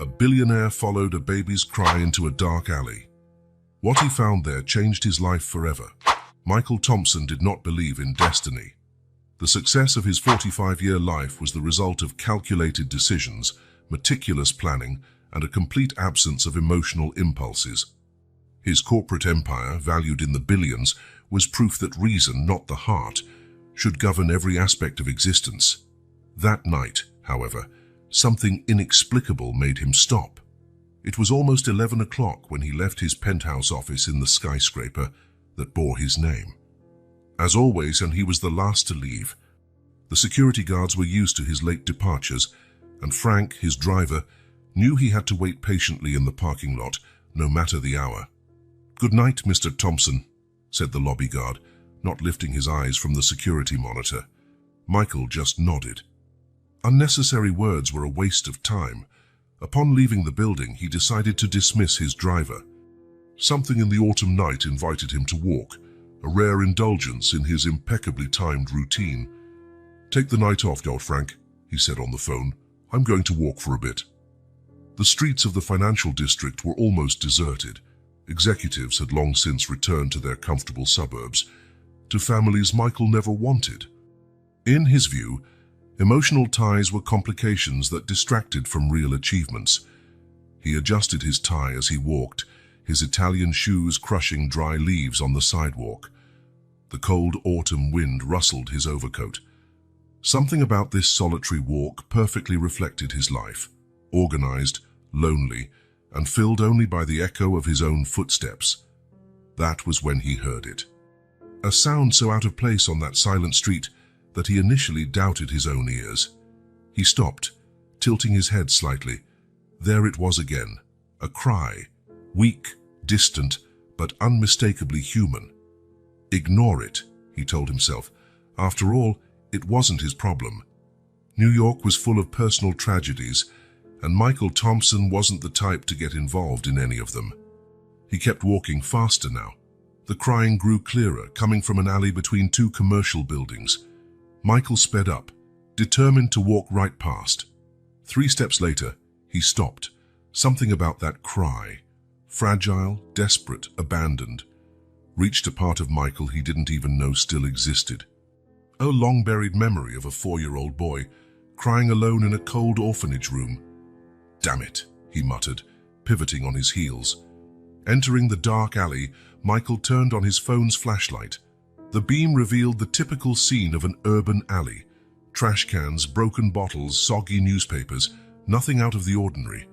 A billionaire followed a baby's cry into a dark alley. What he found there changed his life forever. Michael Thompson did not believe in destiny. The success of his 45-year life was the result of calculated decisions, meticulous planning, and a complete absence of emotional impulses. His corporate empire, valued in the billions, was proof that reason, not the heart, should govern every aspect of existence. That night, however, something inexplicable made him stop. It was almost 11 o'clock when he left his penthouse office in the skyscraper that bore his name. As always, and he was the last to leave, the security guards were used to his late departures, and Frank, his driver, knew he had to wait patiently in the parking lot, no matter the hour. "Good night, Mr. Thompson," said the lobby guard, not lifting his eyes from the security monitor. Michael just nodded. Unnecessary words were a waste of time. Upon leaving the building, he decided to dismiss his driver. Something in the autumn night invited him to walk, a rare indulgence in his impeccably timed routine. "Take the night off, old Frank," he said on the phone. "I'm going to walk for a bit." The streets of the financial district were almost deserted. Executives had long since returned to their comfortable suburbs, to families Michael never wanted. In his view, emotional ties were complications that distracted from real achievements. He adjusted his tie as he walked, his Italian shoes crushing dry leaves on the sidewalk. The cold autumn wind rustled his overcoat. Something about this solitary walk perfectly reflected his life, organized, lonely, and filled only by the echo of his own footsteps. That was when he heard it. A sound so out of place on that silent street that he initially doubted his own ears. He stopped, tilting his head slightly. There it was again, a cry, weak, distant, but unmistakably human. Ignore it, he told himself. After all, it wasn't his problem. New York was full of personal tragedies, and Michael Thompson wasn't the type to get involved in any of them. He kept walking faster now. The crying grew clearer, coming from an alley between two commercial buildings. Michael sped up, determined to walk right past. 3 steps later, he stopped. Something about that cry, fragile, desperate, abandoned, reached a part of Michael he didn't even know still existed. A long-buried memory of a 4-year-old boy crying alone in a cold orphanage room. "Damn it," he muttered, pivoting on his heels. Entering the dark alley, Michael turned on his phone's flashlight. The beam revealed the typical scene of an urban alley. Trash cans, broken bottles, soggy newspapers, nothing out of the ordinary.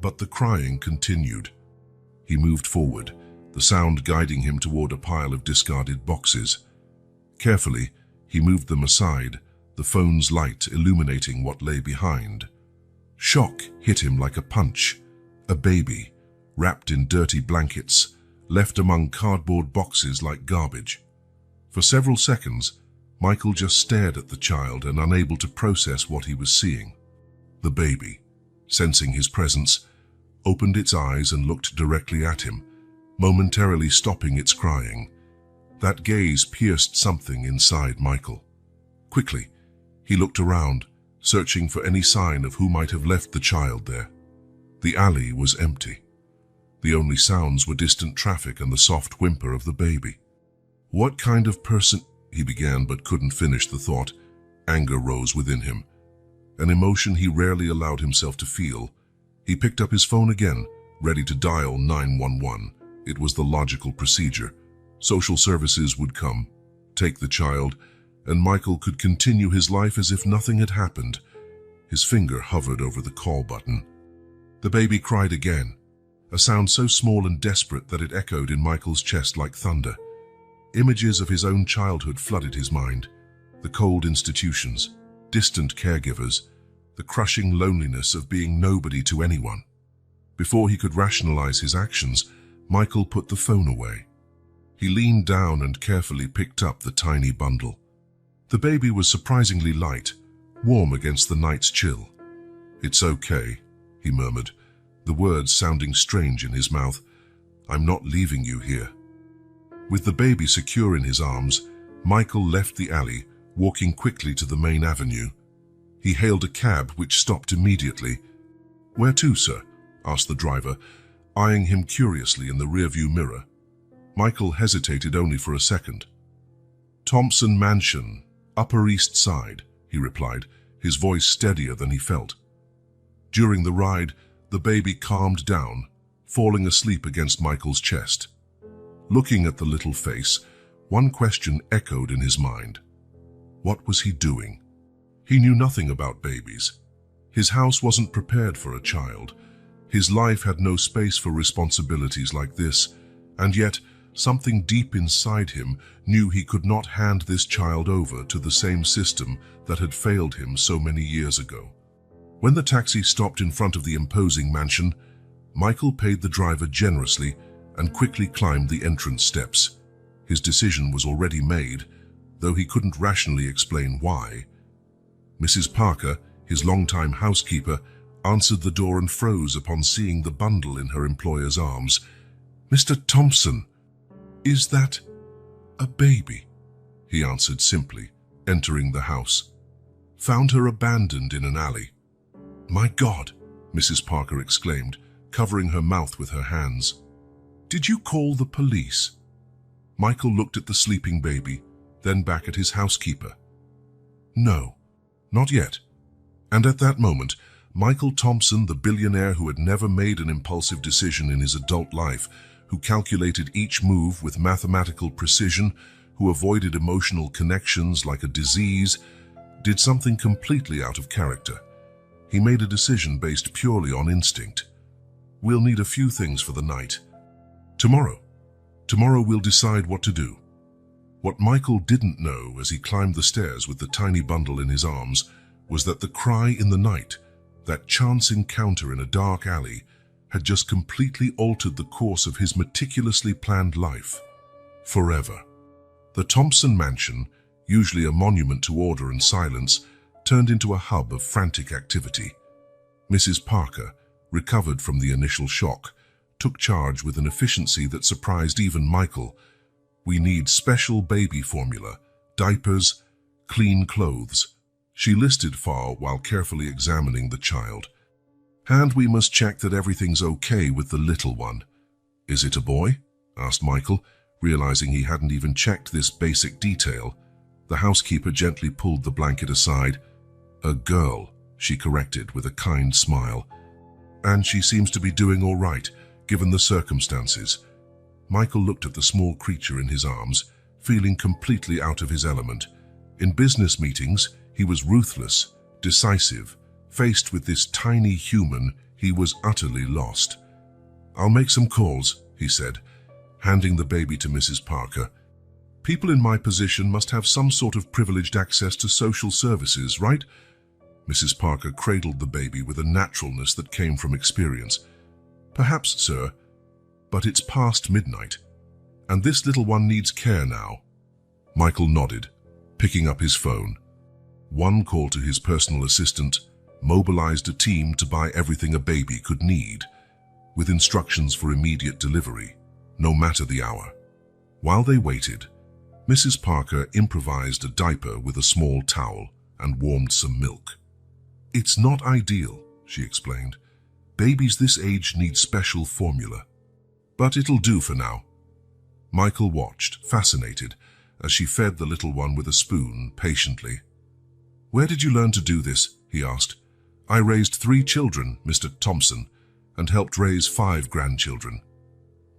But the crying continued. He moved forward, the sound guiding him toward a pile of discarded boxes. Carefully, he moved them aside, the phone's light illuminating what lay behind. Shock hit him like a punch. A baby, wrapped in dirty blankets, left among cardboard boxes like garbage. For several seconds, Michael just stared at the child and unable to process what he was seeing. The baby, sensing his presence, opened its eyes and looked directly at him, momentarily stopping its crying. That gaze pierced something inside Michael. Quickly, he looked around, searching for any sign of who might have left the child there. The alley was empty. The only sounds were distant traffic and the soft whimper of the baby. "What kind of person—" he began but couldn't finish the thought. Anger rose within him, an emotion he rarely allowed himself to feel. He picked up his phone again, ready to dial 911. It was the logical procedure. Social services would come, take the child, and Michael could continue his life as if nothing had happened. His finger hovered over the call button. The baby cried again, a sound so small and desperate that it echoed in Michael's chest like thunder. Images of his own childhood flooded his mind. The cold institutions, distant caregivers, the crushing loneliness of being nobody to anyone. Before he could rationalize his actions, Michael put the phone away. He leaned down and carefully picked up the tiny bundle. The baby was surprisingly light, warm against the night's chill. "It's okay," he murmured, the words sounding strange in his mouth. "I'm not leaving you here." With the baby secure in his arms, Michael left the alley, walking quickly to the main avenue. He hailed a cab which stopped immediately. "Where to, sir?" asked the driver, eyeing him curiously in the rearview mirror. Michael hesitated only for a second. "Thompson Mansion, Upper East Side," he replied, his voice steadier than he felt. During the ride, the baby calmed down, falling asleep against Michael's chest. Looking at the little face, one question echoed in his mind. What was he doing? He knew nothing about babies. His house wasn't prepared for a child. His life had no space for responsibilities like this, and yet something deep inside him knew he could not hand this child over to the same system that had failed him so many years ago. When the taxi stopped in front of the imposing mansion, Michael paid the driver generously and quickly climbed the entrance steps. His decision was already made, though he couldn't rationally explain why. Mrs. Parker, his longtime housekeeper, answered the door and froze upon seeing the bundle in her employer's arms. "Mr. Thompson, is that a baby?" he answered simply, entering the house. "Found her abandoned in an alley." "My God," Mrs. Parker exclaimed, covering her mouth with her hands. "Did you call the police?" Michael looked at the sleeping baby, then back at his housekeeper. "No, not yet." And at that moment, Michael Thompson, the billionaire who had never made an impulsive decision in his adult life, who calculated each move with mathematical precision, who avoided emotional connections like a disease, did something completely out of character. He made a decision based purely on instinct. "We'll need a few things for the night. Tomorrow we'll decide what to do." What Michael didn't know as he climbed the stairs with the tiny bundle in his arms was that the cry in the night, that chance encounter in a dark alley, had just completely altered the course of his meticulously planned life. Forever. The Thompson Mansion, usually a monument to order and silence, turned into a hub of frantic activity. Mrs. Parker, recovered from the initial shock, took charge with an efficiency that surprised even Michael. "We need special baby formula, diapers, clean clothes," she listed while carefully examining the child. "And we must check that everything's okay with the little one." "Is it a boy?" asked Michael, realizing he hadn't even checked this basic detail. The housekeeper gently pulled the blanket aside. "A girl," she corrected with a kind smile. "And she seems to be doing all right, given the circumstances." Michael looked at the small creature in his arms, feeling completely out of his element. In business meetings, he was ruthless, decisive. Faced with this tiny human, he was utterly lost. "I'll make some calls," he said, handing the baby to Mrs. Parker. "People in my position must have some sort of privileged access to social services, right?" Mrs. Parker cradled the baby with a naturalness that came from experience. "Perhaps, sir, but it's past midnight, and this little one needs care now." Michael nodded, picking up his phone. One call to his personal assistant mobilized a team to buy everything a baby could need, with instructions for immediate delivery, no matter the hour. While they waited, Mrs. Parker improvised a diaper with a small towel and warmed some milk. "It's not ideal," she explained. "Babies this age need special formula. But it'll do for now." Michael watched, fascinated, as she fed the little one with a spoon, patiently. "Where did you learn to do this?" he asked. "I raised 3 children, Mr. Thompson, and helped raise 5 grandchildren."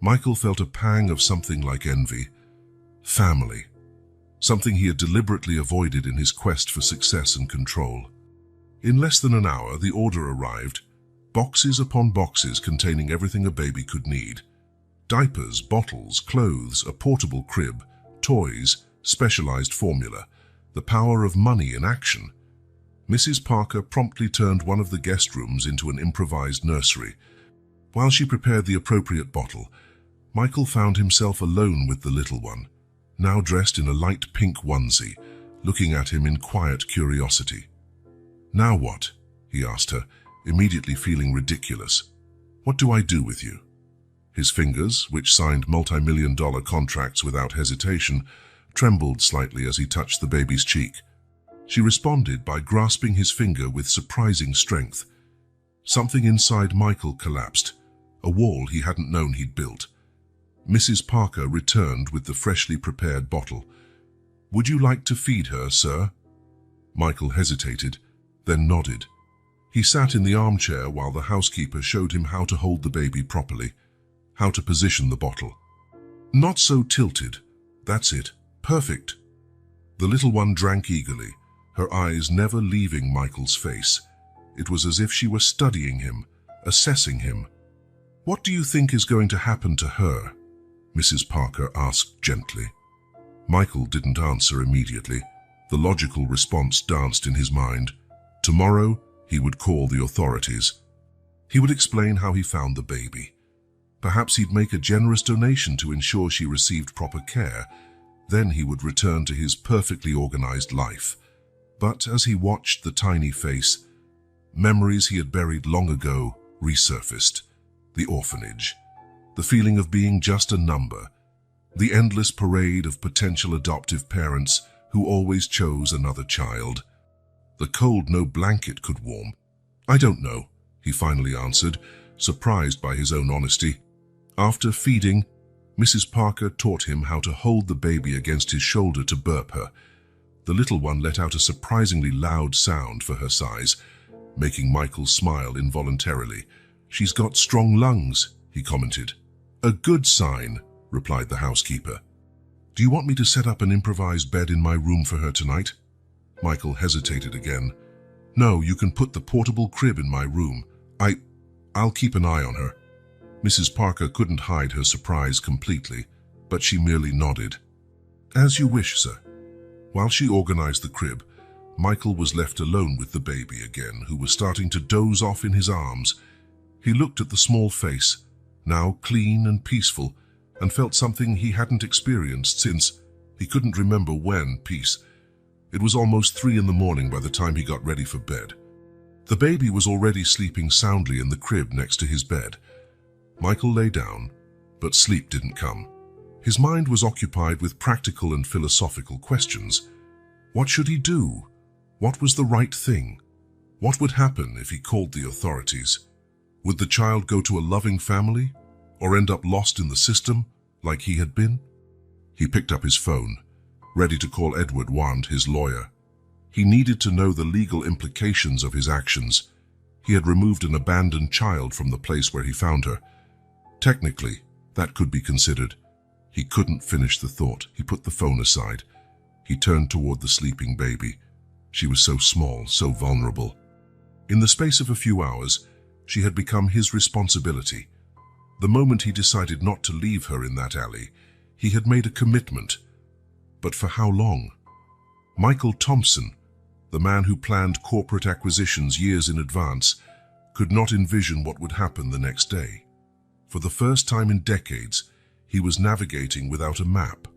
Michael felt a pang of something like envy. Family. Something he had deliberately avoided in his quest for success and control. In less than an hour, the order arrived, boxes upon boxes containing everything a baby could need. Diapers, bottles, clothes, a portable crib, toys, specialized formula, the power of money in action. Mrs. Parker promptly turned one of the guest rooms into an improvised nursery. While she prepared the appropriate bottle, Michael found himself alone with the little one, now dressed in a light pink onesie, looking at him in quiet curiosity. "Now what?" he asked her, immediately feeling ridiculous. "What do I do with you?" His fingers, which signed multi-million-dollar contracts without hesitation, trembled slightly as he touched the baby's cheek. She responded by grasping his finger with surprising strength. Something inside Michael collapsed, a wall he hadn't known he'd built. Mrs. Parker returned with the freshly prepared bottle. "Would you like to feed her, sir?" Michael hesitated, then nodded. He sat in the armchair while the housekeeper showed him how to hold the baby properly, how to position the bottle. "Not so tilted. That's it. Perfect." The little one drank eagerly, her eyes never leaving Michael's face. It was as if she were studying him, assessing him. "What do you think is going to happen to her?" Mrs. Parker asked gently. Michael didn't answer immediately. The logical response danced in his mind. Tomorrow, he would call the authorities. He would explain how he found the baby. Perhaps he'd make a generous donation to ensure she received proper care. Then he would return to his perfectly organized life. But as he watched the tiny face, memories he had buried long ago resurfaced. The orphanage, the feeling of being just a number, the endless parade of potential adoptive parents who always chose another child. The cold no blanket could warm. "I don't know," he finally answered, surprised by his own honesty. After feeding, Mrs. Parker taught him how to hold the baby against his shoulder to burp her. The little one let out a surprisingly loud sound for her size, making Michael smile involuntarily. "She's got strong lungs," he commented. "A good sign," replied the housekeeper. "Do you want me to set up an improvised bed in my room for her tonight?" Michael hesitated again. "No, you can put the portable crib in my room. I'll keep an eye on her." Mrs. Parker couldn't hide her surprise completely, but she merely nodded. "As you wish, sir." While she organized the crib, Michael was left alone with the baby again, who was starting to doze off in his arms. He looked at the small face, now clean and peaceful, and felt something he hadn't experienced since he couldn't remember when. Peace. It was almost 3 in the morning by the time he got ready for bed. The baby was already sleeping soundly in the crib next to his bed. Michael lay down, but sleep didn't come. His mind was occupied with practical and philosophical questions. What should he do? What was the right thing? What would happen if he called the authorities? Would the child go to a loving family, or end up lost in the system like he had been? He picked up his phone, ready to call Edward Wand, his lawyer. He needed to know the legal implications of his actions. He had removed an abandoned child from the place where he found her. Technically, that could be considered. He couldn't finish the thought. He put the phone aside. He turned toward the sleeping baby. She was so small, so vulnerable. In the space of a few hours, she had become his responsibility. The moment he decided not to leave her in that alley, he had made a commitment. But for how long? Michael Thompson, the man who planned corporate acquisitions years in advance, could not envision what would happen the next day. For the first time in decades, he was navigating without a map.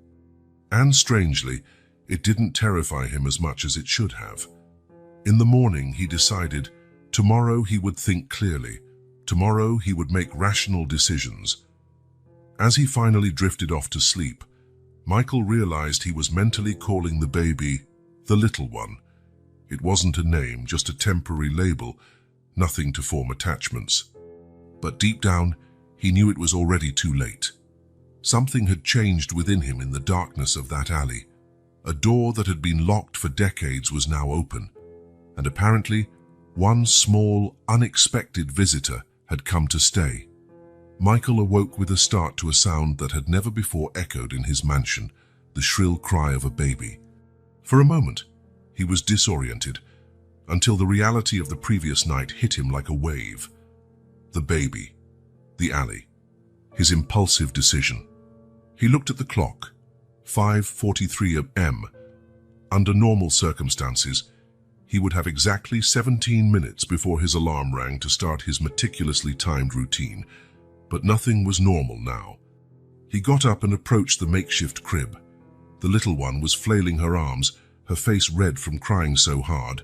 And strangely, it didn't terrify him as much as it should have. In the morning, he decided, tomorrow he would think clearly. Tomorrow he would make rational decisions. As he finally drifted off to sleep, Michael realized he was mentally calling the baby the little one. It wasn't a name, just a temporary label, nothing to form attachments. But deep down, he knew it was already too late. Something had changed within him in the darkness of that alley. A door that had been locked for decades was now open, and apparently, one small, unexpected visitor had come to stay. Michael awoke with a start to a sound that had never before echoed in his mansion, the shrill cry of a baby. For a moment, he was disoriented, until the reality of the previous night hit him like a wave. The baby, the alley, his impulsive decision. He looked at the clock, 5:43 a.m. Under normal circumstances, he would have exactly 17 minutes before his alarm rang to start his meticulously timed routine, but nothing was normal now. He got up and approached the makeshift crib. The little one was flailing her arms, her face red from crying so hard.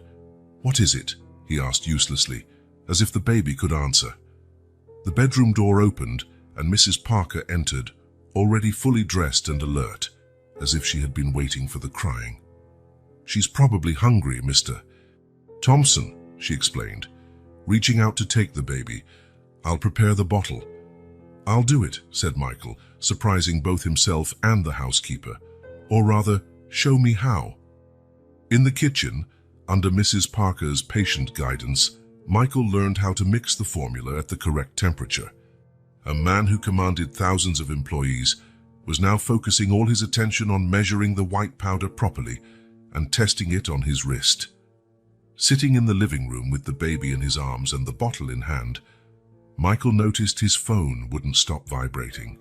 "What is it?" he asked uselessly, as if the baby could answer. The bedroom door opened, and Mrs. Parker entered, already fully dressed and alert, as if she had been waiting for the crying. "She's probably hungry, Mr. Thompson," she explained, reaching out to take the baby. "I'll prepare the bottle." "I'll do it," said Michael, surprising both himself and the housekeeper. "Or rather, show me how." In the kitchen, under Mrs. Parker's patient guidance, Michael learned how to mix the formula at the correct temperature. A man who commanded thousands of employees was now focusing all his attention on measuring the white powder properly and testing it on his wrist. Sitting in the living room with the baby in his arms and the bottle in hand, Michael noticed his phone wouldn't stop vibrating.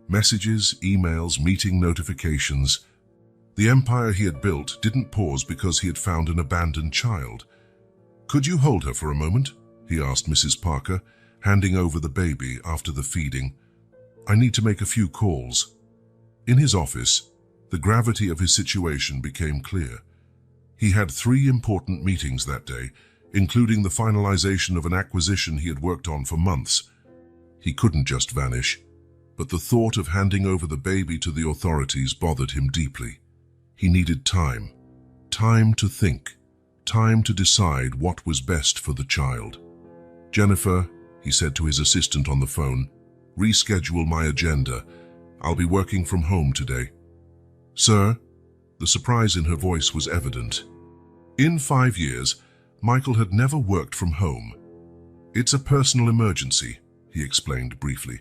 Messages, emails, meeting notifications. The empire he had built didn't pause because he had found an abandoned child. "Could you hold her for a moment?" he asked Mrs. Parker, handing over the baby after the feeding. "I need to make a few calls." In his office, the gravity of his situation became clear. He had 3 important meetings that day, including the finalization of an acquisition he had worked on for months. He couldn't just vanish, but the thought of handing over the baby to the authorities bothered him deeply. He needed time. Time to think. Time to decide what was best for the child. "Jennifer," he said to his assistant on the phone, "reschedule my agenda. I'll be working from home today." "Sir?" The surprise in her voice was evident. In 5 years, Michael had never worked from home. "It's a personal emergency," he explained briefly,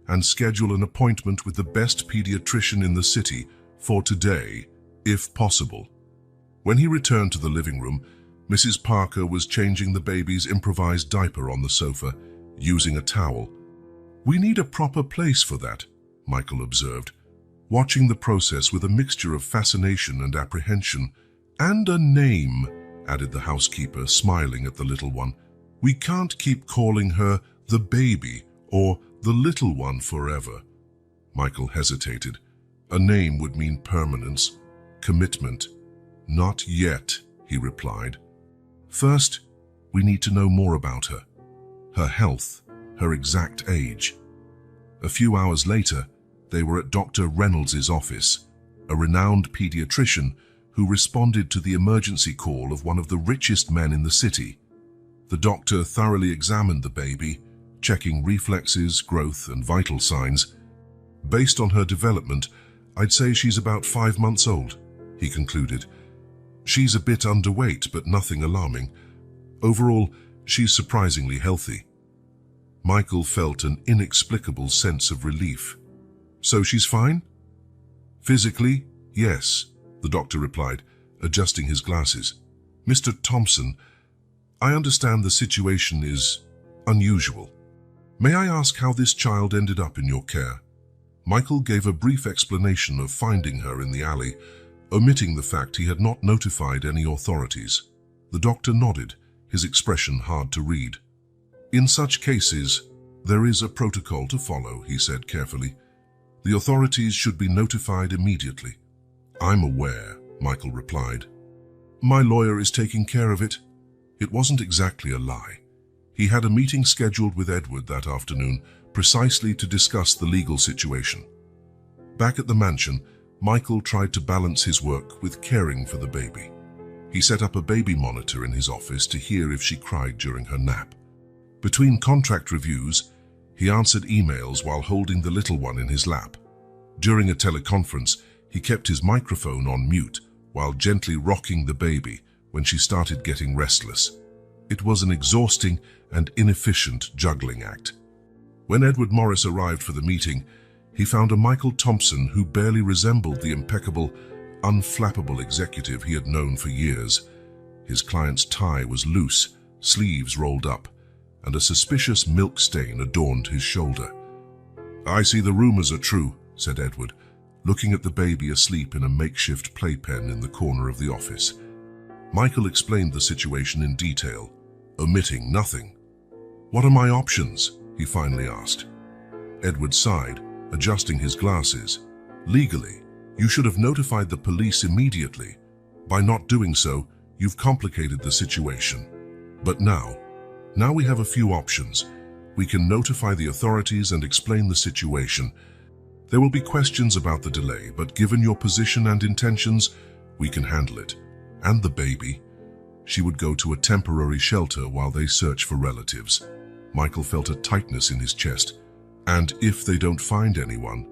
"and schedule an appointment with the best pediatrician in the city for today, if possible." When he returned to the living room, Mrs. Parker was changing the baby's improvised diaper on the sofa, using a towel. "We need a proper place for that," Michael observed, watching the process with a mixture of fascination and apprehension. "And a name," added the housekeeper, smiling at the little one. "We can't keep calling her the baby or the little one forever." Michael hesitated. A name would mean permanence, commitment. "Not yet," he replied. "First, we need to know more about her. Her health, her exact age." A few hours later, they were at Dr. Reynolds's office, a renowned pediatrician who responded to the emergency call of one of the richest men in the city. The doctor thoroughly examined the baby, checking reflexes, growth, and vital signs. "Based on her development, I'd say she's about 5 months old," he concluded. "She's a bit underweight, but nothing alarming. Overall, she's surprisingly healthy." Michael felt an inexplicable sense of relief. "So she's fine?" "Physically, yes," the doctor replied, adjusting his glasses. "Mr. Thompson, I understand the situation is unusual. May I ask how this child ended up in your care?" Michael gave a brief explanation of finding her in the alley, omitting the fact he had not notified any authorities. The doctor nodded, his expression hard to read. "In such cases, there is a protocol to follow," he said carefully. "The authorities should be notified immediately." "I'm aware," Michael replied. "My lawyer is taking care of it." It wasn't exactly a lie. He had a meeting scheduled with Edward that afternoon, precisely to discuss the legal situation. Back at the mansion, Michael tried to balance his work with caring for the baby. He set up a baby monitor in his office to hear if she cried during her nap. Between contract reviews, he answered emails while holding the little one in his lap. During a teleconference, he kept his microphone on mute while gently rocking the baby when she started getting restless. It was an exhausting and inefficient juggling act. When Edward Morris arrived for the meeting, he found a Michael Thompson who barely resembled the impeccable, unflappable executive he had known for years. His client's tie was loose, sleeves rolled up, and a suspicious milk stain adorned his shoulder. "I see the rumors are true," said Edward, looking at the baby asleep in a makeshift playpen in the corner of the office. Michael explained the situation in detail, omitting nothing. "What are my options?" he finally asked. Edward sighed, adjusting his glasses. "Legally, you should have notified the police immediately. By not doing so, you've complicated the situation. But now we have a few options. We can notify the authorities and explain the situation. There will be questions about the delay, but given your position and intentions, we can handle it. And the baby. She would go to a temporary shelter while they search for relatives. Michael felt a tightness in his chest. And if they don't find anyone?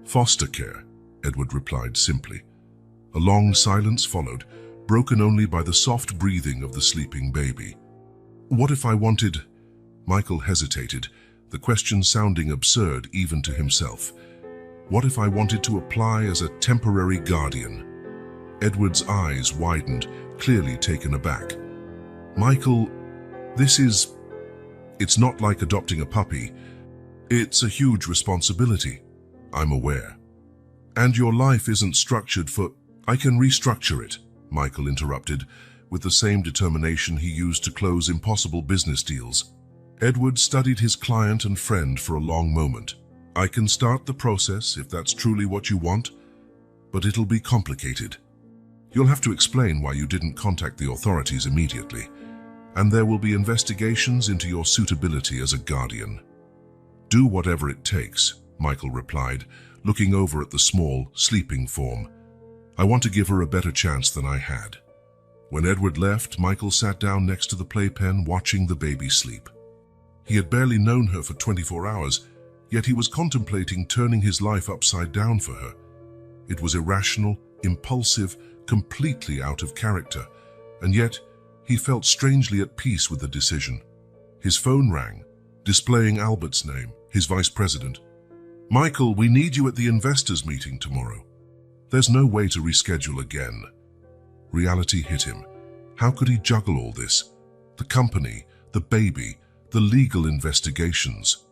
Foster care, Edward replied simply. A long silence followed, broken only by the soft breathing of the sleeping baby. What if I wanted? Michael hesitated, the question sounding absurd even to himself. What if I wanted to apply as a temporary guardian? Edward's eyes widened, clearly taken aback. Michael, it's not like adopting a puppy. It's a huge responsibility. I'm aware. And your life isn't structured for... I can restructure it, Michael interrupted, with the same determination he used to close impossible business deals. Edward studied his client and friend for a long moment. I can start the process if that's truly what you want, but it'll be complicated. You'll have to explain why you didn't contact the authorities immediately, and there will be investigations into your suitability as a guardian. Do whatever it takes, Michael replied, looking over at the small, sleeping form. I want to give her a better chance than I had. When Edward left, Michael sat down next to the playpen watching the baby sleep. He had barely known her for 24 hours, yet he was contemplating turning his life upside down for her. It was irrational, impulsive, completely out of character, and yet he felt strangely at peace with the decision. His phone rang, displaying Albert's name, his vice president. Michael, we need you at the investors' meeting tomorrow. There's no way to reschedule again. Reality hit him. How could he juggle all this? The company, the baby, the legal investigations.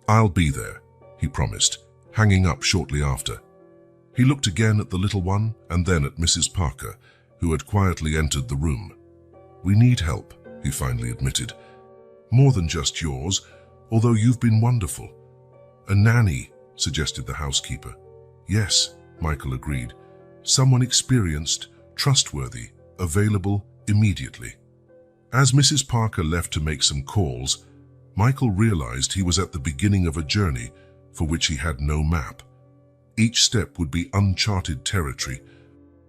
I'll be there, he promised, hanging up shortly after. He looked again at the little one and then at Mrs. Parker, who had quietly entered the room. We need help, he finally admitted. More than just yours, although you've been wonderful. A nanny, suggested the housekeeper. Yes, Michael agreed. Someone experienced, trustworthy, available immediately. As Mrs. Parker left to make some calls, Michael realized he was at the beginning of a journey for which he had no map. Each step would be uncharted territory,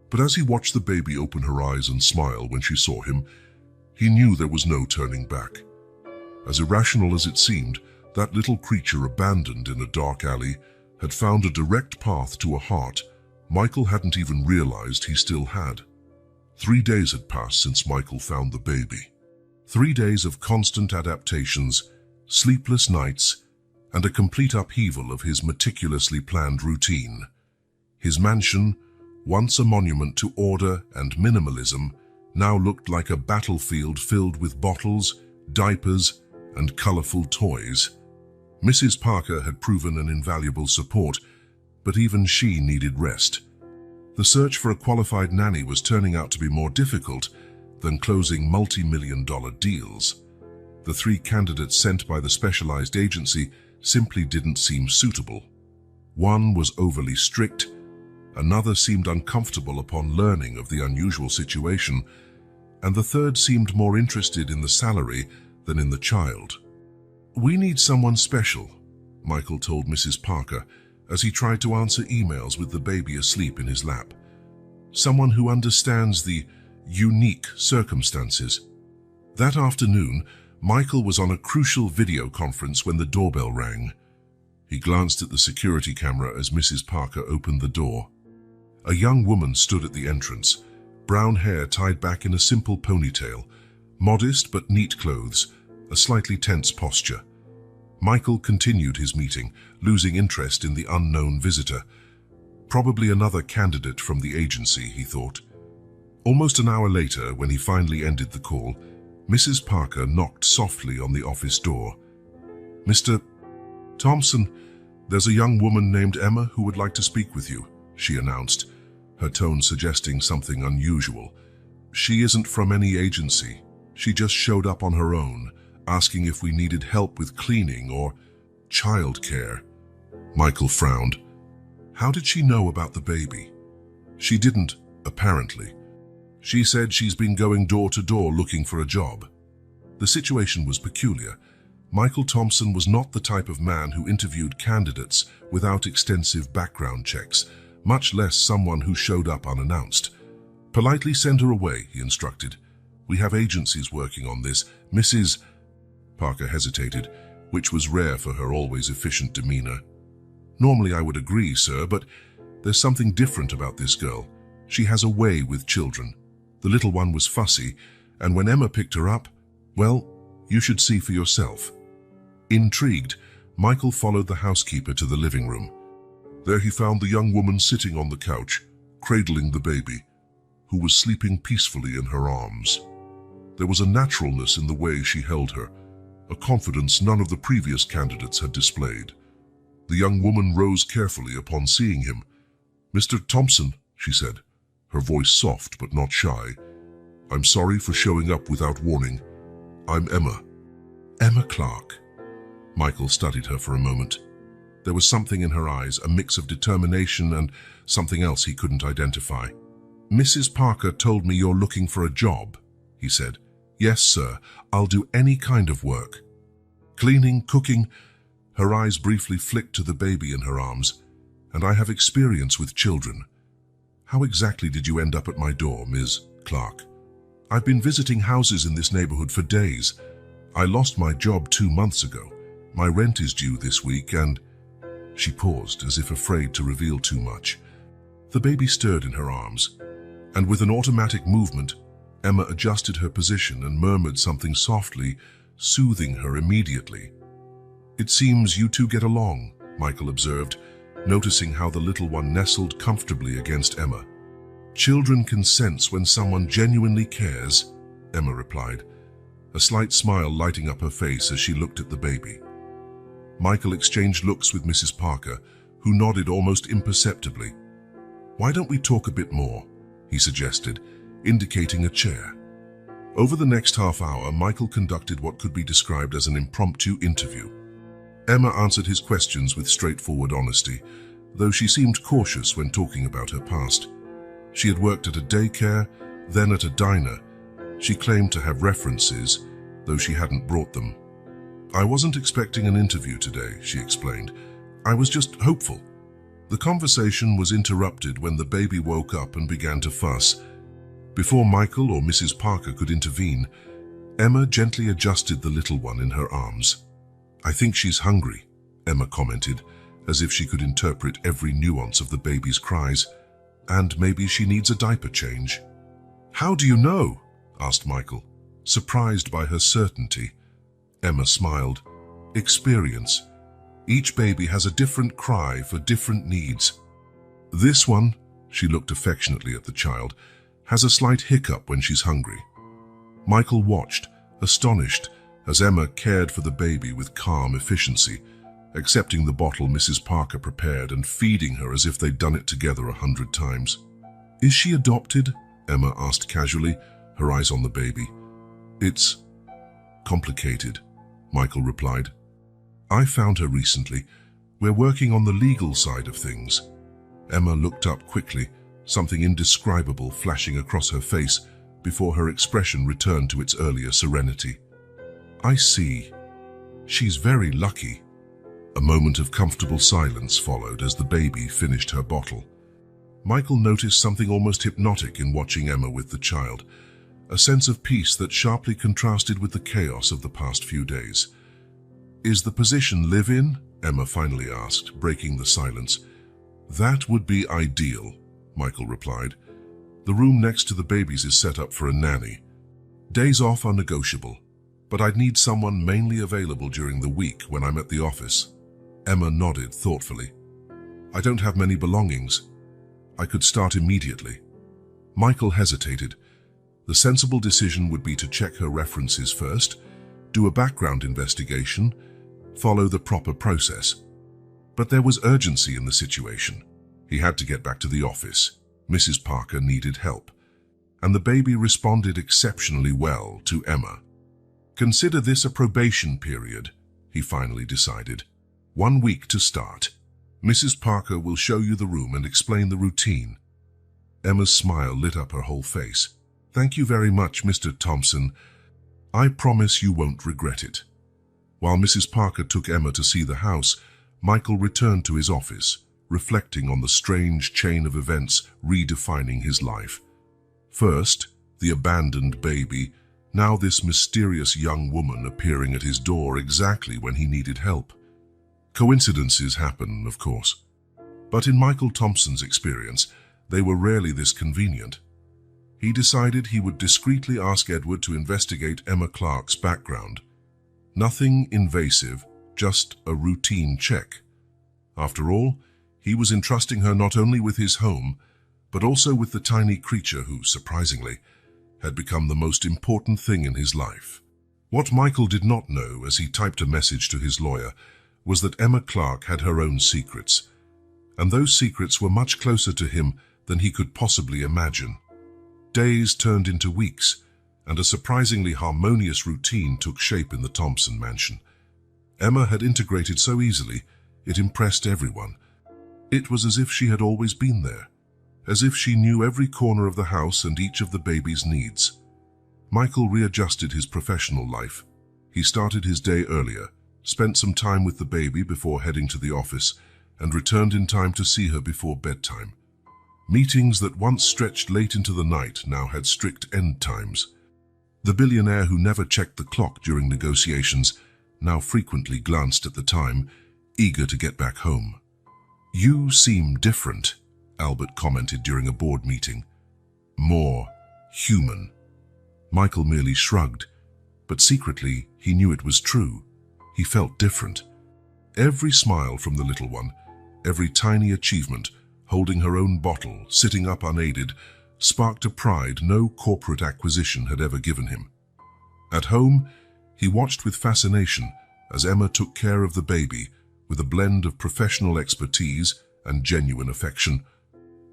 but as he watched the baby open her eyes and smile when she saw him, he knew there was no turning back. As irrational as it seemed, that little creature abandoned in a dark alley had found a direct path to a heart Michael hadn't even realized he still had. 3 days had passed since Michael found the baby. 3 days of constant adaptations, sleepless nights, and a complete upheaval of his meticulously planned routine. His mansion, once a monument to order and minimalism, now looked like a battlefield filled with bottles, diapers, and colorful toys. Mrs. Parker had proven an invaluable support, but even she needed rest. The search for a qualified nanny was turning out to be more difficult than closing multi-million-dollar deals. The 3 candidates sent by the specialized agency simply didn't seem suitable. One was overly strict, another seemed uncomfortable upon learning of the unusual situation, and the third seemed more interested in the salary than in the child. We need someone special, Michael told Mrs. Parker as he tried to answer emails with the baby asleep in his lap. Someone who understands the unique circumstances. That afternoon, Michael was on a crucial video conference when the doorbell rang. He glanced at the security camera as Mrs. Parker opened the door. A young woman stood at the entrance, brown hair tied back in a simple ponytail, modest but neat clothes, a slightly tense posture. Michael continued his meeting, losing interest in the unknown visitor. Probably another candidate from the agency, he thought. Almost an hour later, when he finally ended the call, Mrs. Parker knocked softly on the office door. Mr. Thompson, there's a young woman named Emma who would like to speak with you, she announced, her tone suggesting something unusual. She isn't from any agency. She just showed up on her own, asking if we needed help with cleaning or childcare. Michael frowned. How did she know about the baby? She didn't, apparently. She said she's been going door to door looking for a job. The situation was peculiar. Michael Thompson was not the type of man who interviewed candidates without extensive background checks, much less someone who showed up unannounced. Politely send her away, he instructed. We have agencies working on this. Mrs. Parker hesitated, which was rare for her always efficient demeanor. Normally I would agree, sir, but there's something different about this girl. She has a way with children. The little one was fussy, and when Emma picked her up, well, you should see for yourself. Intrigued, Michael followed the housekeeper to the living room. There he found the young woman sitting on the couch, cradling the baby, who was sleeping peacefully in her arms. There was a naturalness in the way she held her, a confidence none of the previous candidates had displayed. The young woman rose carefully upon seeing him. "Mr. Thompson," she said, her voice soft but not shy. "I'm sorry for showing up without warning. I'm Emma." "Emma Clark." Michael studied her for a moment. There was something in her eyes, a mix of determination and something else he couldn't identify. "Mrs. Parker told me you're looking for a job," he said. "Yes, sir. I'll do any kind of work. Cleaning, cooking." Her eyes briefly flicked to the baby in her arms. "And I have experience with children." "How exactly did you end up at my door, Ms. Clark?" "I've been visiting houses in this neighborhood for days. I lost my job 2 months ago. My rent is due this week and—" She paused, as if afraid to reveal too much. The baby stirred in her arms, and with an automatic movement, Emma adjusted her position and murmured something softly, soothing her immediately. "It seems you two get along," Michael observed, noticing how the little one nestled comfortably against Emma. "Children can sense when someone genuinely cares," Emma replied, a slight smile lighting up her face as she looked at the baby. Michael exchanged looks with Mrs. Parker, who nodded almost imperceptibly. "Why don't we talk a bit more?" he suggested, indicating a chair. Over the next half hour, Michael conducted what could be described as an impromptu interview. Emma answered his questions with straightforward honesty, though she seemed cautious when talking about her past. She had worked at a daycare, then at a diner. She claimed to have references, though she hadn't brought them. "I wasn't expecting an interview today," she explained. "I was just hopeful." The conversation was interrupted when the baby woke up and began to fuss. Before Michael or Mrs. Parker could intervene, Emma gently adjusted the little one in her arms. "I think she's hungry," Emma commented, as if she could interpret every nuance of the baby's cries. "And maybe she needs a diaper change." "How do you know?" asked Michael, surprised by her certainty. Emma smiled. "Experience. Each baby has a different cry for different needs. This one," she looked affectionately at the child, "has a slight hiccup when she's hungry." Michael watched, astonished, as Emma cared for the baby with calm efficiency, accepting the bottle Mrs. Parker prepared and feeding her as if they'd done it together 100 times. "Is she adopted?" Emma asked casually, her eyes on the baby. "It's complicated," Michael replied. "I found her recently. We're working on the legal side of things." Emma looked up quickly, something indescribable flashing across her face before her expression returned to its earlier serenity. "I see. She's very lucky." A moment of comfortable silence followed as the baby finished her bottle. Michael noticed something almost hypnotic in watching Emma with the child, a sense of peace that sharply contrasted with the chaos of the past few days. "Is the position live-in?" Emma finally asked, breaking the silence. "That would be ideal," Michael replied. "The room next to the babies is set up for a nanny. Days off are negotiable, but I'd need someone mainly available during the week when I'm at the office." Emma nodded thoughtfully. "I don't have many belongings. I could start immediately." Michael hesitated. The sensible decision would be to check her references first, do a background investigation, follow the proper process. But there was urgency in the situation. He had to get back to the office. Mrs. Parker needed help, and the baby responded exceptionally well to Emma. "Consider this a probation period," he finally decided. "1 week to start. Mrs. Parker will show you the room and explain the routine." Emma's smile lit up her whole face. "Thank you very much, Mr. Thompson. I promise you won't regret it." While Mrs. Parker took Emma to see the house, Michael returned to his office, reflecting on the strange chain of events redefining his life. First, the abandoned baby, now this mysterious young woman appearing at his door exactly when he needed help. Coincidences happen, of course, but in Michael Thompson's experience, they were rarely this convenient. He decided he would discreetly ask Edward to investigate Emma Clark's background. Nothing invasive, just a routine check. After all, he was entrusting her not only with his home, but also with the tiny creature who, surprisingly, had become the most important thing in his life. What Michael did not know as he typed a message to his lawyer was that Emma Clark had her own secrets, and those secrets were much closer to him than he could possibly imagine. Days turned into weeks, and a surprisingly harmonious routine took shape in the Thompson mansion. Emma had integrated so easily, it impressed everyone. It was as if she had always been there, as if she knew every corner of the house and each of the baby's needs. Michael readjusted his professional life. He started his day earlier, spent some time with the baby before heading to the office, and returned in time to see her before bedtime. Meetings that once stretched late into the night now had strict end times. The billionaire who never checked the clock during negotiations now frequently glanced at the time, eager to get back home. "You seem different," Albert commented during a board meeting. "More human." Michael merely shrugged, but secretly he knew it was true. He felt different. Every smile from the little one, every tiny achievement, holding her own bottle, sitting up unaided, sparked a pride no corporate acquisition had ever given him. At home, he watched with fascination as Emma took care of the baby with a blend of professional expertise and genuine affection.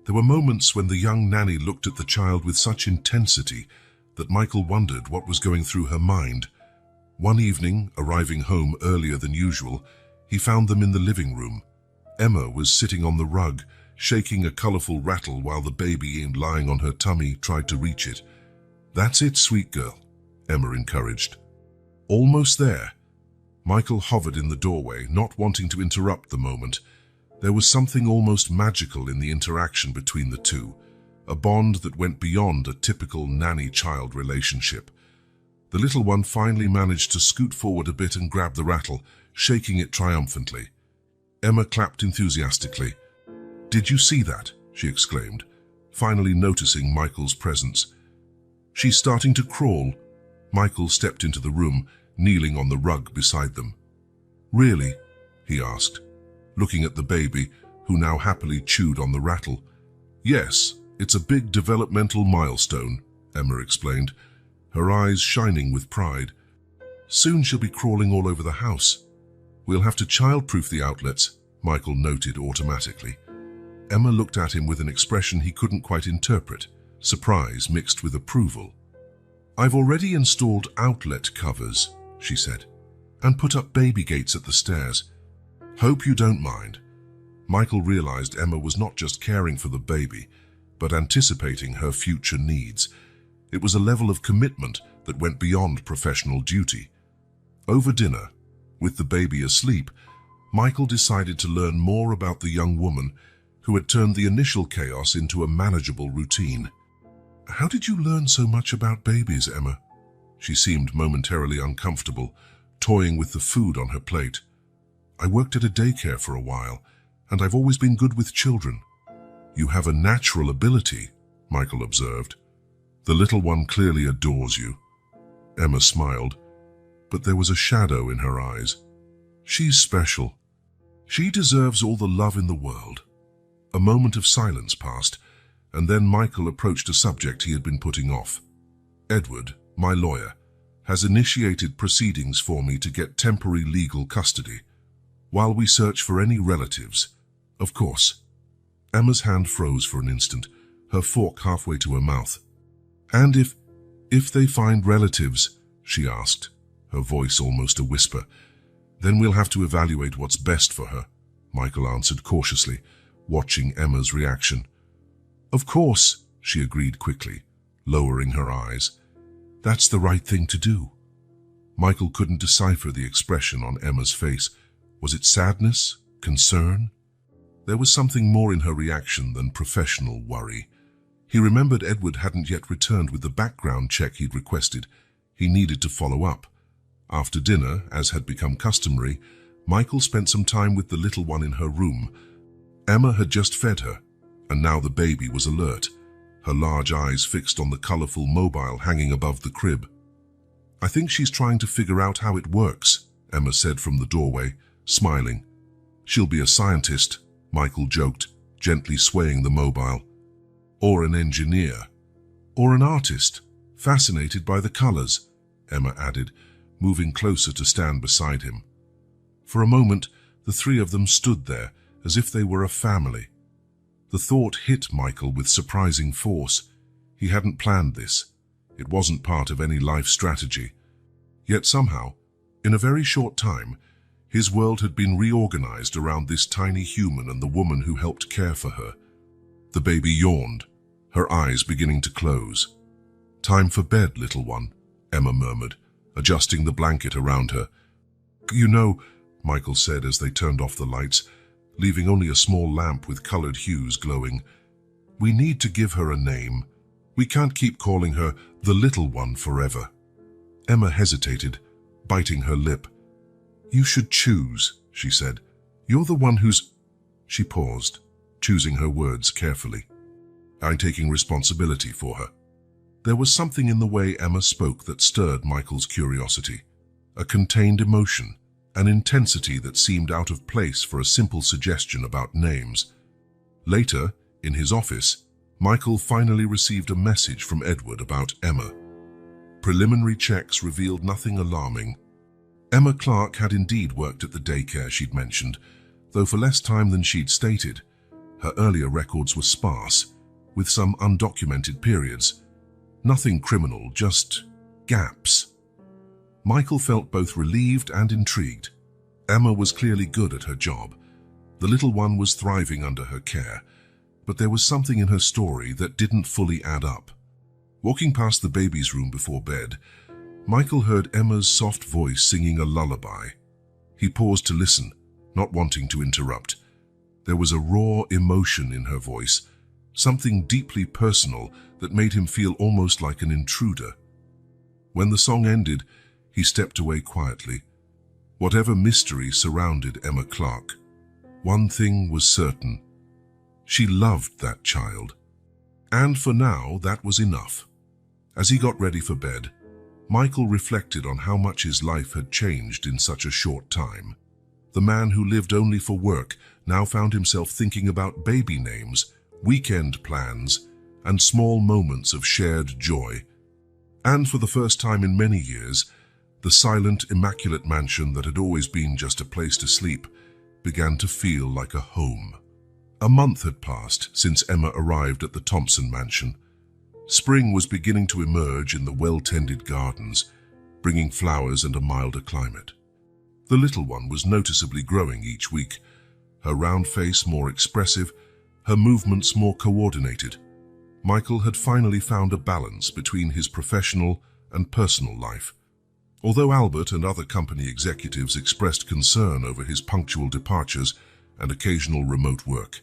There were moments when the young nanny looked at the child with such intensity that Michael wondered what was going through her mind. One evening, arriving home earlier than usual, he found them in the living room. Emma was sitting on the rug, shaking a colorful rattle while the baby, lying on her tummy, tried to reach it. "That's it, sweet girl," Emma encouraged. "Almost there." Michael hovered in the doorway, not wanting to interrupt the moment. There was something almost magical in the interaction between the two, a bond that went beyond a typical nanny-child relationship. The little one finally managed to scoot forward a bit and grab the rattle, shaking it triumphantly. Emma clapped enthusiastically. "Did you see that?" she exclaimed, finally noticing Michael's presence. "She's starting to crawl." Michael stepped into the room, kneeling on the rug beside them. "Really?" he asked, looking at the baby, who now happily chewed on the rattle. "Yes, it's a big developmental milestone," Emma explained, her eyes shining with pride. "Soon she'll be crawling all over the house. We'll have to child-proof the outlets," Michael noted automatically. Emma looked at him with an expression he couldn't quite interpret, surprise mixed with approval. "I've already installed outlet covers," she said, "and put up baby gates at the stairs. Hope you don't mind." Michael realized Emma was not just caring for the baby, but anticipating her future needs. It was a level of commitment that went beyond professional duty. Over dinner, with the baby asleep, Michael decided to learn more about the young woman who had turned the initial chaos into a manageable routine. "How did you learn so much about babies, Emma?" She seemed momentarily uncomfortable, toying with the food on her plate. "I worked at a daycare for a while, and I've always been good with children." "You have a natural ability," Michael observed. "The little one clearly adores you." Emma smiled, but there was a shadow in her eyes. "She's special. She deserves all the love in the world." A moment of silence passed, and then Michael approached a subject he had been putting off. "Edward, my lawyer, has initiated proceedings for me to get temporary legal custody, while we search for any relatives, of course." Emma's hand froze for an instant, her fork halfway to her mouth. "And if they find relatives," she asked, her voice almost a whisper, "then we'll have to evaluate what's best for her," Michael answered cautiously, watching Emma's reaction. "Of course," she agreed quickly, lowering her eyes. "That's the right thing to do." Michael couldn't decipher the expression on Emma's face. Was it sadness? Concern? There was something more in her reaction than professional worry. He remembered Edward hadn't yet returned with the background check he'd requested. He needed to follow up. After dinner, as had become customary, Michael spent some time with the little one in her room. Emma had just fed her, and now the baby was alert, her large eyes fixed on the colorful mobile hanging above the crib. "I think she's trying to figure out how it works," Emma said from the doorway, smiling. "She'll be a scientist," Michael joked, gently swaying the mobile. "Or an engineer. Or an artist, fascinated by the colors," Emma added, moving closer to stand beside him. For a moment, the three of them stood there, as if they were a family. The thought hit Michael with surprising force. He hadn't planned this. It wasn't part of any life strategy. Yet somehow, in a very short time, his world had been reorganized around this tiny human and the woman who helped care for her. The baby yawned, her eyes beginning to close. "Time for bed, little one," Emma murmured, adjusting the blanket around her. "You know," Michael said as they turned off the lights, leaving only a small lamp with colored hues glowing, "we need to give her a name. We can't keep calling her the little one forever." Emma hesitated, biting her lip. "You should choose," she said. "You're the one who's—" She paused, choosing her words carefully. "I'm taking responsibility for her." There was something in the way Emma spoke that stirred Michael's curiosity, a contained emotion, an intensity that seemed out of place for a simple suggestion about names. Later, in his office, Michael finally received a message from Edward about Emma. Preliminary checks revealed nothing alarming. Emma Clark had indeed worked at the daycare she'd mentioned, though for less time than she'd stated. Her earlier records were sparse, with some undocumented periods. Nothing criminal, just gaps. Michael felt both relieved and intrigued. Emma was clearly good at her job. The little one was thriving under her care, but there was something in her story that didn't fully add up. Walking past the baby's room before bed, Michael heard Emma's soft voice singing a lullaby. He paused to listen, not wanting to interrupt. There was a raw emotion in her voice, something deeply personal that made him feel almost like an intruder. When the song ended, he stepped away quietly. Whatever mystery surrounded Emma Clark, one thing was certain. She loved that child. And for now, that was enough. As he got ready for bed, Michael reflected on how much his life had changed in such a short time. The man who lived only for work now found himself thinking about baby names, weekend plans, and small moments of shared joy. And for the first time in many years, the silent, immaculate mansion that had always been just a place to sleep began to feel like a home. A month had passed since Emma arrived at the Thompson mansion. Spring was beginning to emerge in the well-tended gardens, bringing flowers and a milder climate. The little one was noticeably growing each week, her round face more expressive, her movements more coordinated. Michael had finally found a balance between his professional and personal life. Although Albert and other company executives expressed concern over his punctual departures and occasional remote work,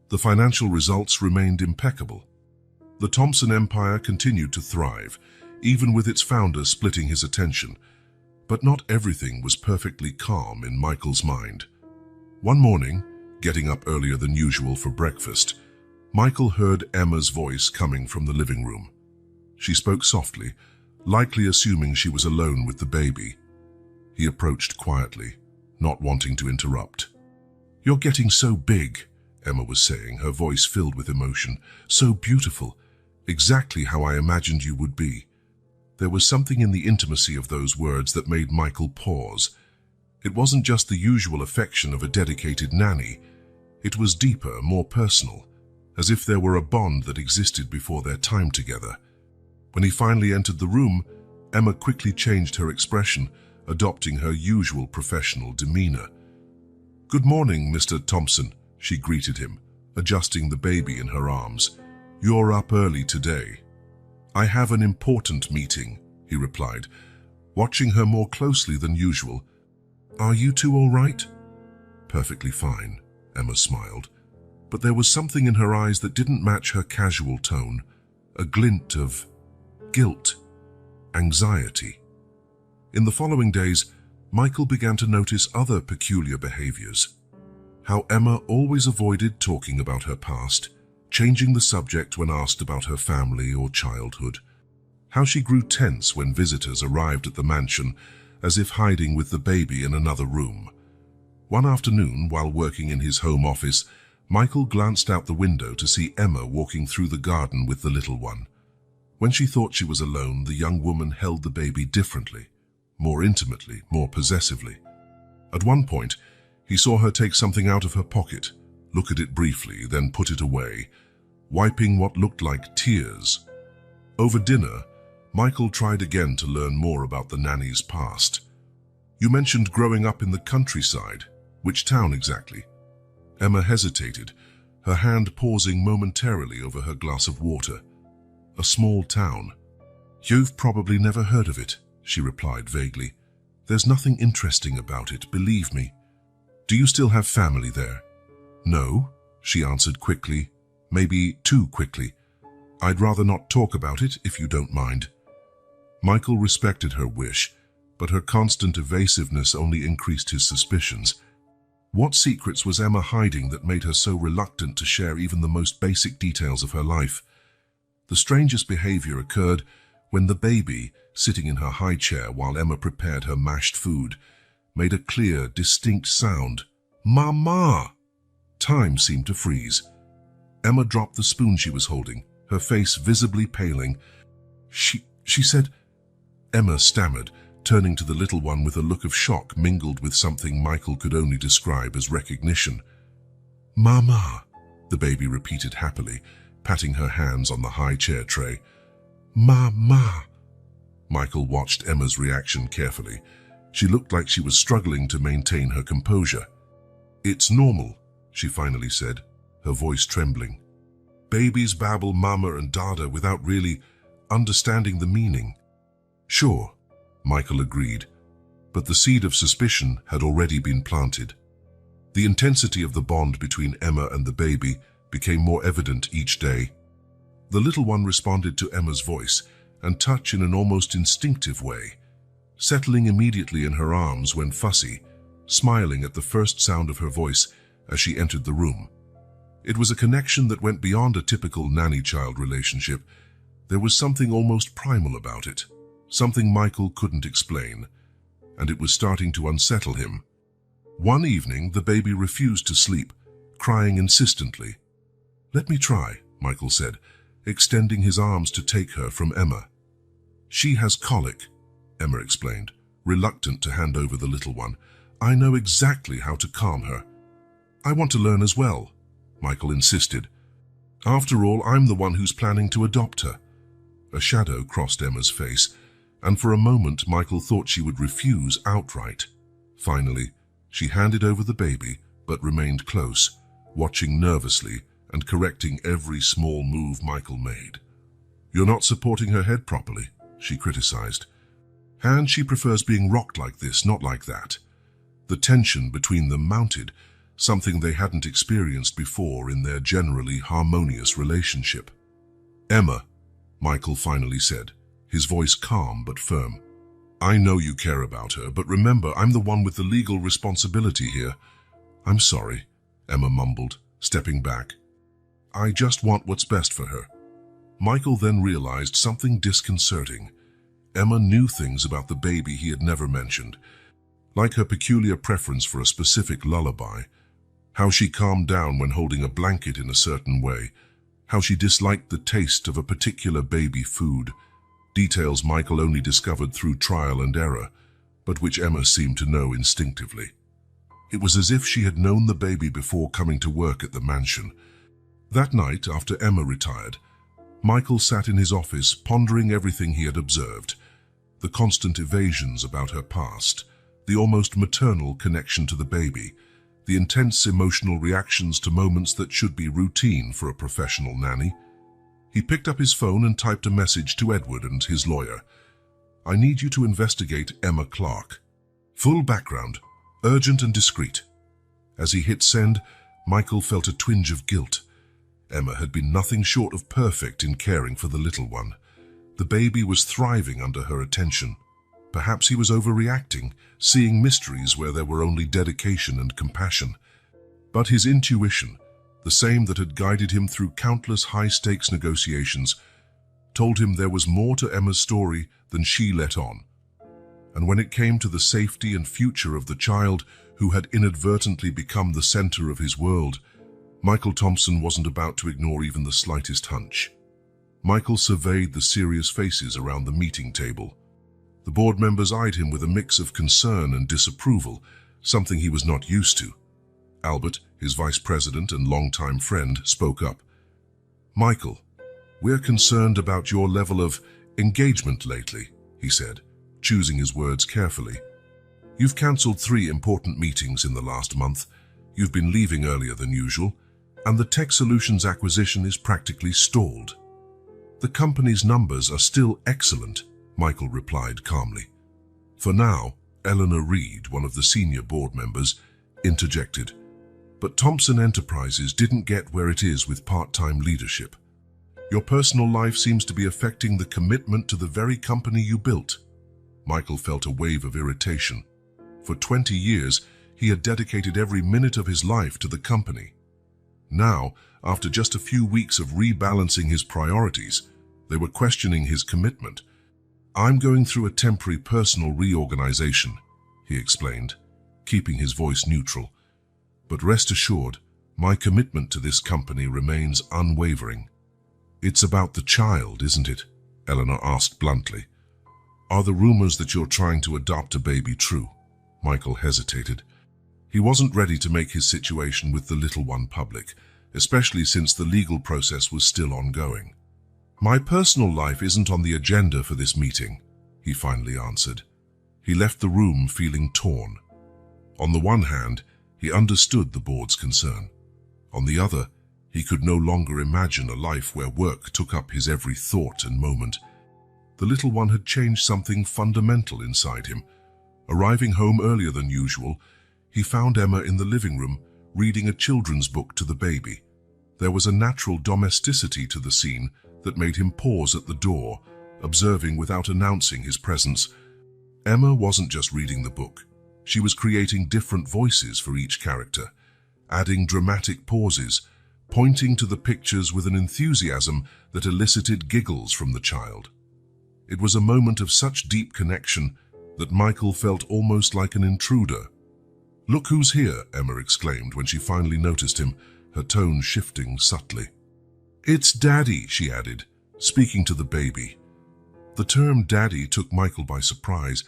the financial results remained impeccable. The Thompson empire continued to thrive, even with its founder splitting his attention. But not everything was perfectly calm in Michael's mind. One morning, getting up earlier than usual for breakfast, Michael heard Emma's voice coming from the living room. She spoke softly, likely assuming she was alone with the baby. He approached quietly, not wanting to interrupt. "You're getting so big," Emma was saying, her voice filled with emotion. "So beautiful, exactly how I imagined you would be." There was something in the intimacy of those words that made Michael pause. It wasn't just the usual affection of a dedicated nanny. It was deeper, more personal, as if there were a bond that existed before their time together. When he finally entered the room, Emma quickly changed her expression, adopting her usual professional demeanor. "Good morning, Mr. Thompson," she greeted him, adjusting the baby in her arms. "You're up early today." "I have an important meeting," he replied, watching her more closely than usual. "Are you two all right?" "Perfectly fine," Emma smiled. but there was something in her eyes that didn't match her casual tone, a glint of guilt, anxiety. In the following days, Michael began to notice other peculiar behaviors. How Emma always avoided talking about her past, changing the subject when asked about her family or childhood. How she grew tense when visitors arrived at the mansion, as if hiding with the baby in another room. One afternoon, while working in his home office, Michael glanced out the window to see Emma walking through the garden with the little one. When she thought she was alone, the young woman held the baby differently, more intimately, more possessively. At one point, he saw her take something out of her pocket, look at it briefly, then put it away, wiping what looked like tears. Over dinner, Michael tried again to learn more about the nanny's past. "You mentioned growing up in the countryside. Which town exactly?" Emma hesitated, her hand pausing momentarily over her glass of water. "A small town." "You've probably never heard of it," she replied vaguely. "There's nothing interesting about it, believe me." "Do you still have family there?" "No," she answered quickly, maybe too quickly. "I'd rather not talk about it, if you don't mind." Michael respected her wish, but her constant evasiveness only increased his suspicions. What secrets was Emma hiding that made her so reluctant to share even the most basic details of her life? The strangest behavior occurred when the baby, sitting in her high chair while Emma prepared her mashed food, made a clear, distinct sound. "Mama!" Time seemed to freeze. Emma dropped the spoon she was holding, her face visibly paling. She said, Emma stammered, turning to the little one with a look of shock mingled with something Michael could only describe as recognition. "Mama," the baby repeated happily, patting her hands on the high chair tray. "Mama." Michael watched Emma's reaction carefully. She looked like she was struggling to maintain her composure. "It's normal," she finally said, her voice trembling. "Babies babble mama and dada without really understanding the meaning." "Sure," Michael agreed, but the seed of suspicion had already been planted. The intensity of the bond between Emma and the baby became more evident each day. The little one responded to Emma's voice and touch in an almost instinctive way, settling immediately in her arms when fussy, smiling at the first sound of her voice as she entered the room. It was a connection that went beyond a typical nanny-child relationship. There was something almost primal about it, something Michael couldn't explain, and it was starting to unsettle him. One evening, the baby refused to sleep, crying insistently. "Let me try," Michael said, extending his arms to take her from Emma. "She has colic," Emma explained, reluctant to hand over the little one. "I know exactly how to calm her." "I want to learn as well," Michael insisted. "After all, I'm the one who's planning to adopt her." A shadow crossed Emma's face, and for a moment Michael thought she would refuse outright. Finally, she handed over the baby, but remained close, watching nervously and correcting every small move Michael made. "You're not supporting her head properly," she criticized. "And she prefers being rocked like this, not like that." The tension between them mounted, something they hadn't experienced before in their generally harmonious relationship. "Emma," Michael finally said, his voice calm but firm. "I know you care about her, but remember, I'm the one with the legal responsibility here." "I'm sorry," Emma mumbled, stepping back. "I just want what's best for her." Michael then realized something disconcerting. Emma knew things about the baby he had never mentioned, like her peculiar preference for a specific lullaby, how she calmed down when holding a blanket in a certain way, how she disliked the taste of a particular baby food, details Michael only discovered through trial and error, but which Emma seemed to know instinctively. It was as if she had known the baby before coming to work at the mansion. That night, after Emma retired, Michael sat in his office pondering everything he had observed, the constant evasions about her past, the almost maternal connection to the baby, the intense emotional reactions to moments that should be routine for a professional nanny. He picked up his phone and typed a message to Edward and his lawyer. "I need you to investigate Emma Clark. Full background, urgent and discreet." As he hit send, Michael felt a twinge of guilt. Emma had been nothing short of perfect in caring for the little one. The baby was thriving under her attention. Perhaps he was overreacting, seeing mysteries where there were only dedication and compassion. But his intuition, the same that had guided him through countless high-stakes negotiations, told him there was more to Emma's story than she let on. And when it came to the safety and future of the child who had inadvertently become the center of his world, Michael Thompson wasn't about to ignore even the slightest hunch. Michael surveyed the serious faces around the meeting table. The board members eyed him with a mix of concern and disapproval, something he was not used to. Albert, his vice president and longtime friend, spoke up. "Michael, we're concerned about your level of engagement lately," he said, choosing his words carefully. "You've cancelled 3 important meetings in the last month, you've been leaving earlier than usual, and the Tech Solutions acquisition is practically stalled." "The company's numbers are still excellent," Michael replied calmly. For now, Eleanor Reed, one of the senior board members, interjected. "But Thompson Enterprises didn't get where it is with part-time leadership. Your personal life seems to be affecting the commitment to the very company you built." Michael felt a wave of irritation. For 20 years, he had dedicated every minute of his life to the company. Now, after just a few weeks of rebalancing his priorities, they were questioning his commitment. "I'm going through a temporary personal reorganization," he explained, keeping his voice neutral. "But rest assured, my commitment to this company remains unwavering." "It's about the child, isn't it?" Eleanor asked bluntly. "Are the rumors that you're trying to adopt a baby true?" Michael hesitated. He wasn't ready to make his situation with the little one public, especially since the legal process was still ongoing. "My personal life isn't on the agenda for this meeting," he finally answered. He left the room feeling torn. On the one hand, he understood the board's concern. On the other, he could no longer imagine a life where work took up his every thought and moment. The little one had changed something fundamental inside him. Arriving home earlier than usual, he found Emma in the living room, reading a children's book to the baby. There was a natural domesticity to the scene that made him pause at the door, observing without announcing his presence. Emma wasn't just reading the book. She was creating different voices for each character, adding dramatic pauses, pointing to the pictures with an enthusiasm that elicited giggles from the child. It was a moment of such deep connection that Michael felt almost like an intruder. "Look who's here," Emma exclaimed when she finally noticed him, her tone shifting subtly. "It's Daddy," she added, speaking to the baby. The term Daddy took Michael by surprise.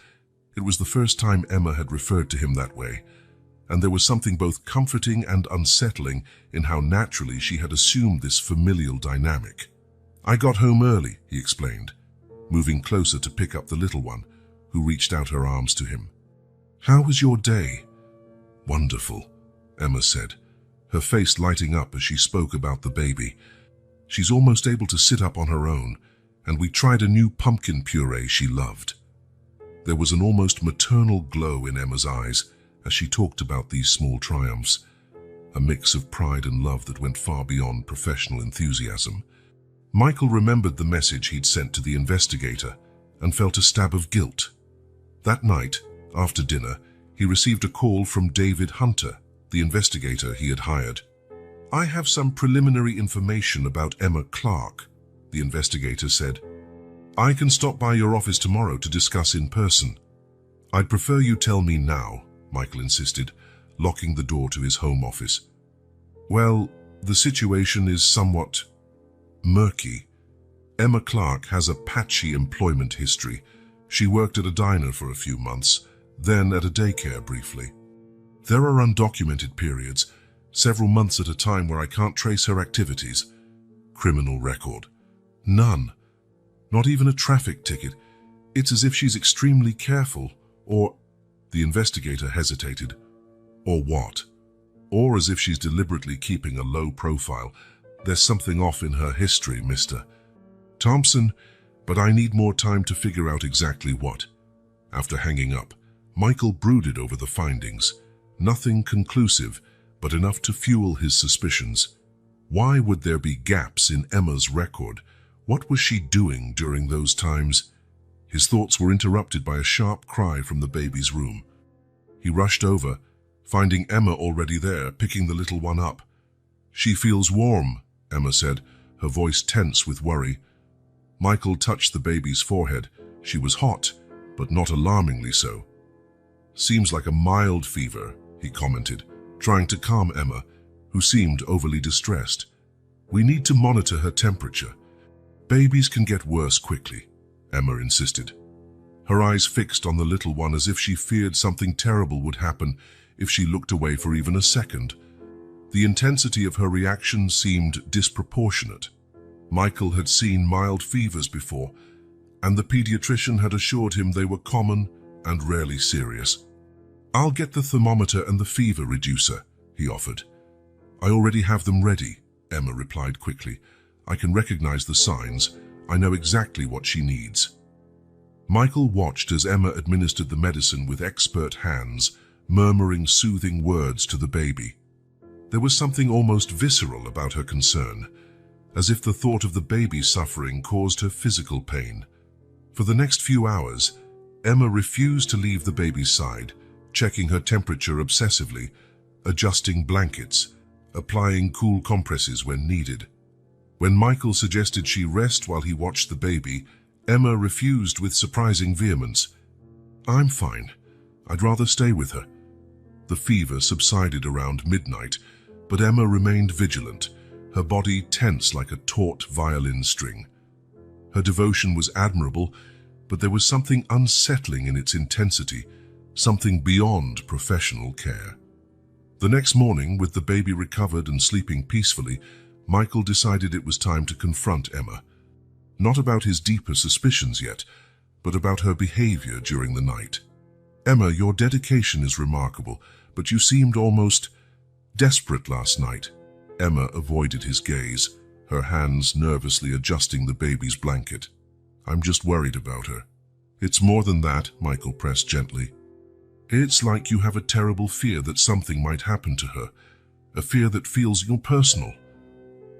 It was the first time Emma had referred to him that way, and there was something both comforting and unsettling in how naturally she had assumed this familial dynamic. "I got home early," he explained, moving closer to pick up the little one, who reached out her arms to him. "How was your day?" "Wonderful," Emma said, her face lighting up as she spoke about the baby. "She's almost able to sit up on her own, and we tried a new pumpkin puree she loved." There was an almost maternal glow in Emma's eyes as she talked about these small triumphs, a mix of pride and love that went far beyond professional enthusiasm. Michael remembered the message he'd sent to the investigator and felt a stab of guilt. That night, after dinner, he received a call from David Hunter, the investigator he had hired. "I have some preliminary information about Emma Clark," the investigator said. "I can stop by your office tomorrow to discuss in person." "I'd prefer you tell me now," Michael insisted, locking the door to his home office. "Well, the situation is somewhat murky. Emma Clark has a patchy employment history. She worked at a diner for a few months, then at a daycare briefly. There are undocumented periods, several months at a time where I can't trace her activities. Criminal record? None. Not even a traffic ticket. It's as if she's extremely careful, or..." The investigator hesitated. "Or what?" "Or as if she's deliberately keeping a low profile. There's something off in her history, Mr. Thompson, but I need more time to figure out exactly what." After hanging up, Michael brooded over the findings. Nothing conclusive, but enough to fuel his suspicions. Why would there be gaps in Emma's record? What was she doing during those times? His thoughts were interrupted by a sharp cry from the baby's room. He rushed over, finding Emma already there, picking the little one up. "She feels warm," Emma said, her voice tense with worry. Michael touched the baby's forehead. She was hot, but not alarmingly so. "Seems like a mild fever," he commented, trying to calm Emma, who seemed overly distressed. "We need to monitor her temperature. Babies can get worse quickly," Emma insisted, her eyes fixed on the little one as if she feared something terrible would happen if she looked away for even a second. The intensity of her reaction seemed disproportionate. Michael had seen mild fevers before, and the pediatrician had assured him they were common and rarely serious. "I'll get the thermometer and the fever reducer," he offered. "I already have them ready," Emma replied quickly. "I can recognize the signs. I know exactly what she needs." Michael watched as Emma administered the medicine with expert hands, murmuring soothing words to the baby. There was something almost visceral about her concern, as if the thought of the baby suffering caused her physical pain. For the next few hours, Emma refused to leave the baby's side, checking her temperature obsessively, adjusting blankets, applying cool compresses when needed. When Michael suggested she rest while he watched the baby, Emma refused with surprising vehemence. "I'm fine. I'd rather stay with her." The fever subsided around midnight, but Emma remained vigilant, her body tense like a taut violin string. Her devotion was admirable, but there was something unsettling in its intensity, something beyond professional care. The next morning, with the baby recovered and sleeping peacefully, Michael decided it was time to confront Emma. Not about his deeper suspicions yet, but about her behavior during the night. "Emma, your dedication is remarkable, but you seemed almost desperate last night." Emma avoided his gaze, her hands nervously adjusting the baby's blanket. "I'm just worried about her." "It's more than that," Michael pressed gently. "It's like you have a terrible fear that something might happen to her, a fear that feels personal."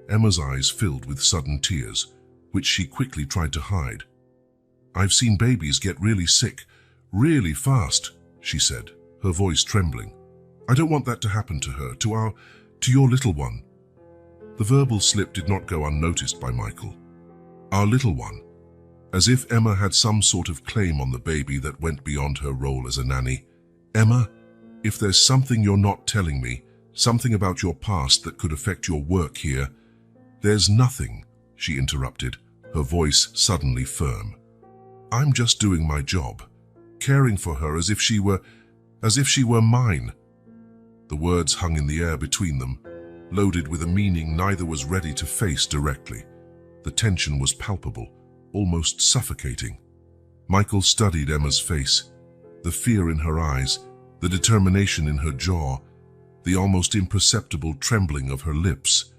Emma's eyes filled with sudden tears, which she quickly tried to hide. "I've seen babies get really sick, really fast," she said, her voice trembling. "I don't want that to happen to her, to your little one." The verbal slip did not go unnoticed by Michael. "Our little one," as if Emma had some sort of claim on the baby that went beyond her role as a nanny. "Emma, if there's something you're not telling me, something about your past that could affect your work here—" "There's nothing," she interrupted, her voice suddenly firm. "I'm just doing my job, caring for her as if she were mine." The words hung in the air between them, loaded with a meaning neither was ready to face directly. The tension was palpable, almost suffocating. Michael studied Emma's face, the fear in her eyes, the determination in her jaw, the almost imperceptible trembling of her lips.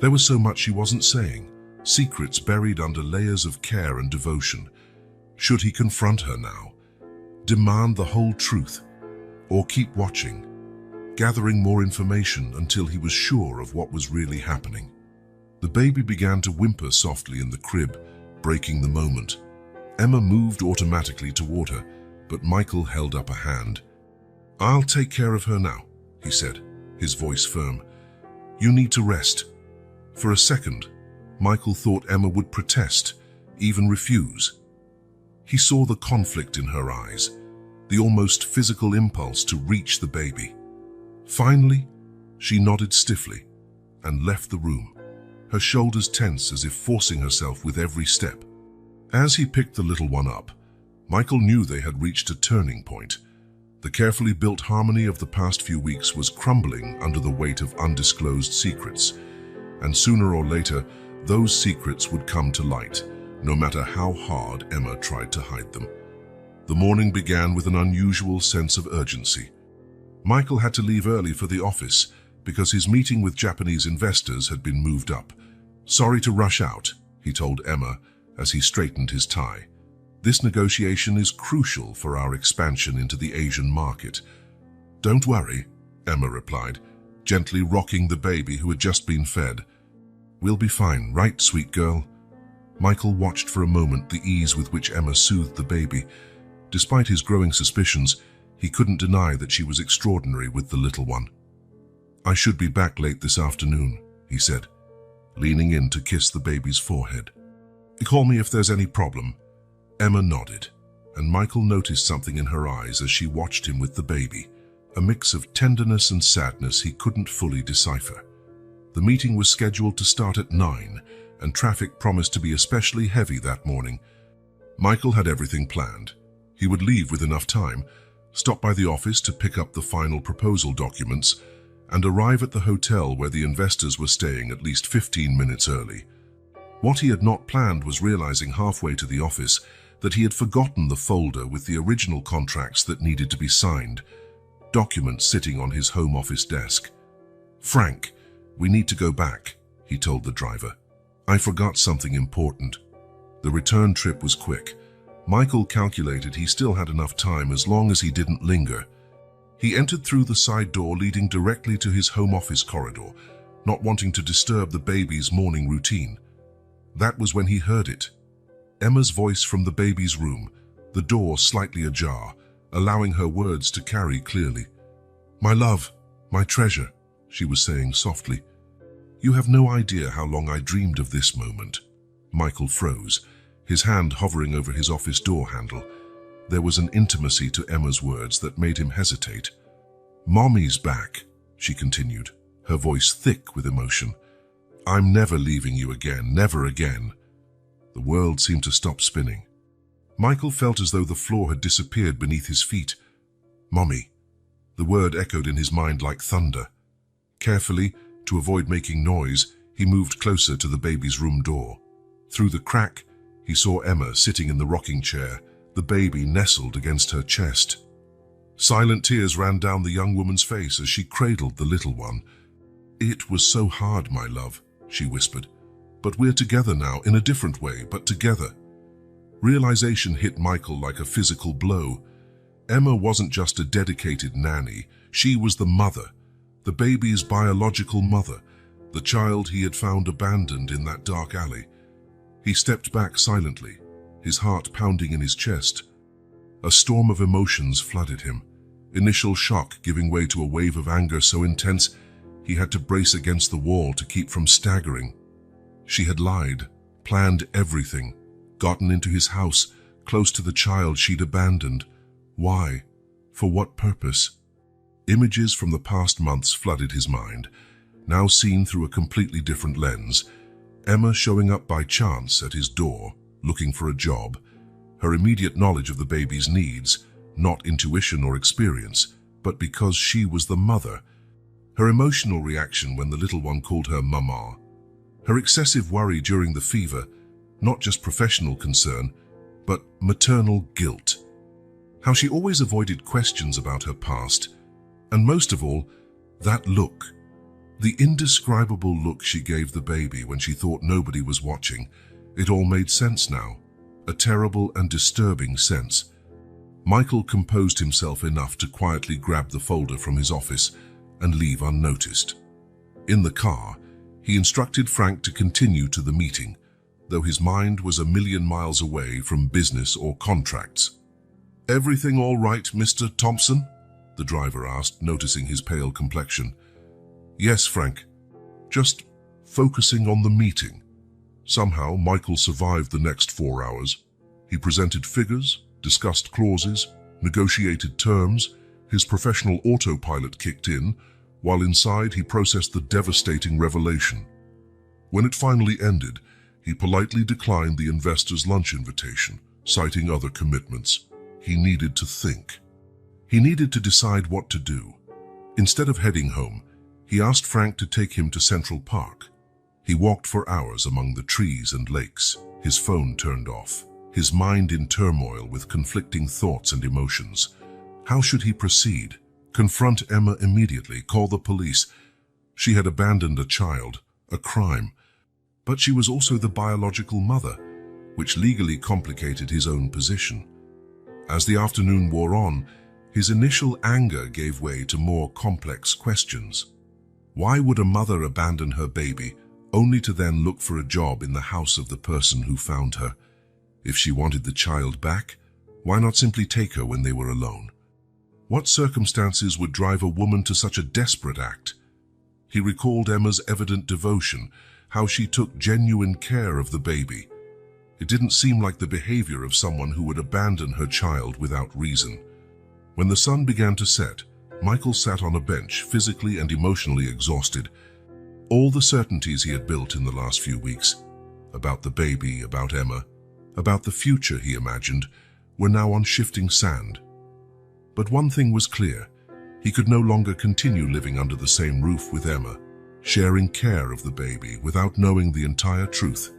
There was so much she wasn't saying, secrets buried under layers of care and devotion. Should he confront her now? Demand the whole truth? Or keep watching, gathering more information until he was sure of what was really happening? The baby began to whimper softly in the crib, breaking the moment. Emma moved automatically toward her, but Michael held up a hand. "I'll take care of her now," he said, his voice firm. "You need to rest." For a second, Michael thought Emma would protest, even refuse. He saw the conflict in her eyes, the almost physical impulse to reach the baby. Finally, she nodded stiffly and left the room, her shoulders tense as if forcing herself with every step. As he picked the little one up, Michael knew they had reached a turning point. The carefully built harmony of the past few weeks was crumbling under the weight of undisclosed secrets, and sooner or later, those secrets would come to light, no matter how hard Emma tried to hide them. The morning began with an unusual sense of urgency. Michael had to leave early for the office because his meeting with Japanese investors had been moved up. "Sorry to rush out," he told Emma as he straightened his tie. "This negotiation is crucial for our expansion into the Asian market." "Don't worry," Emma replied, gently rocking the baby who had just been fed. "We'll be fine, right, sweet girl?" Michael watched for a moment the ease with which Emma soothed the baby. Despite his growing suspicions, he couldn't deny that she was extraordinary with the little one. "I should be back late this afternoon," he said, leaning in to kiss the baby's forehead. "Call me if there's any problem." Emma nodded, and Michael noticed something in her eyes as she watched him with the baby, a mix of tenderness and sadness he couldn't fully decipher. The meeting was scheduled to start at 9, and traffic promised to be especially heavy that morning. Michael had everything planned. He would leave with enough time, stop by the office to pick up the final proposal documents, and arrive at the hotel where the investors were staying at least 15 minutes early. What he had not planned was realizing halfway to the office that he had forgotten the folder with the original contracts that needed to be signed, documents sitting on his home office desk. "Frank, we need to go back," he told the driver. "I forgot something important." The return trip was quick. Michael calculated he still had enough time as long as he didn't linger. He entered through the side door leading directly to his home office corridor, not wanting to disturb the baby's morning routine. That was when he heard it. Emma's voice from the baby's room, the door slightly ajar, allowing her words to carry clearly. "My love, my treasure," she was saying softly. "You have no idea how long I dreamed of this moment." Michael froze, his hand hovering over his office door handle. There was an intimacy to Emma's words that made him hesitate. "Mommy's back," she continued, her voice thick with emotion. "I'm never leaving you again, never again." The world seemed to stop spinning. Michael felt as though the floor had disappeared beneath his feet. "Mommy." The word echoed in his mind like thunder. Carefully, to avoid making noise, he moved closer to the baby's room door. Through the crack, he saw Emma sitting in the rocking chair, the baby nestled against her chest. Silent tears ran down the young woman's face as she cradled the little one. "It was so hard, my love," she whispered. "But we're together now, in a different way, but together." Realization hit Michael like a physical blow. Emma wasn't just a dedicated nanny, she was the mother, the baby's biological mother, the child he had found abandoned in that dark alley. He stepped back silently, his heart pounding in his chest. A storm of emotions flooded him, initial shock giving way to a wave of anger so intense he had to brace against the wall to keep from staggering. She had lied, planned everything, gotten into his house, close to the child she'd abandoned. Why? For what purpose? Images from the past months flooded his mind, now seen through a completely different lens. Emma showing up by chance at his door, looking for a job. Her immediate knowledge of the baby's needs, not intuition or experience, but because she was the mother. Her emotional reaction when the little one called her mama. Her excessive worry during the fever, not just professional concern, but maternal guilt. How she always avoided questions about her past. And most of all, that look. The indescribable look she gave the baby when she thought nobody was watching. It all made sense now. A terrible and disturbing sense. Michael composed himself enough to quietly grab the folder from his office and leave unnoticed. In the car, he instructed Frank to continue to the meeting, though his mind was a million miles away from business or contracts. "Everything all right, Mr. Thompson?" the driver asked, noticing his pale complexion. "Yes, Frank. Just focusing on the meeting." Somehow, Michael survived the next 4 hours. He presented figures, discussed clauses, negotiated terms. His professional autopilot kicked in, while inside he processed the devastating revelation. When it finally ended, he politely declined the investor's lunch invitation, citing other commitments. He needed to think. He needed to decide what to do. Instead of heading home, he asked Frank to take him to Central Park. He walked for hours among the trees and lakes, his phone turned off, his mind in turmoil with conflicting thoughts and emotions. How should he proceed? Confront Emma immediately, call the police. She had abandoned a child, a crime. But she was also the biological mother, which legally complicated his own position. As the afternoon wore on, his initial anger gave way to more complex questions. Why would a mother abandon her baby only to then look for a job in the house of the person who found her? If she wanted the child back, why not simply take her when they were alone? What circumstances would drive a woman to such a desperate act? He recalled Emma's evident devotion, how she took genuine care of the baby. It didn't seem like the behavior of someone who would abandon her child without reason. When the sun began to set, Michael sat on a bench, physically and emotionally exhausted. All the certainties he had built in the last few weeks, about the baby, about Emma, about the future he imagined, were now on shifting sand. But one thing was clear: he could no longer continue living under the same roof with Emma, sharing care of the baby without knowing the entire truth.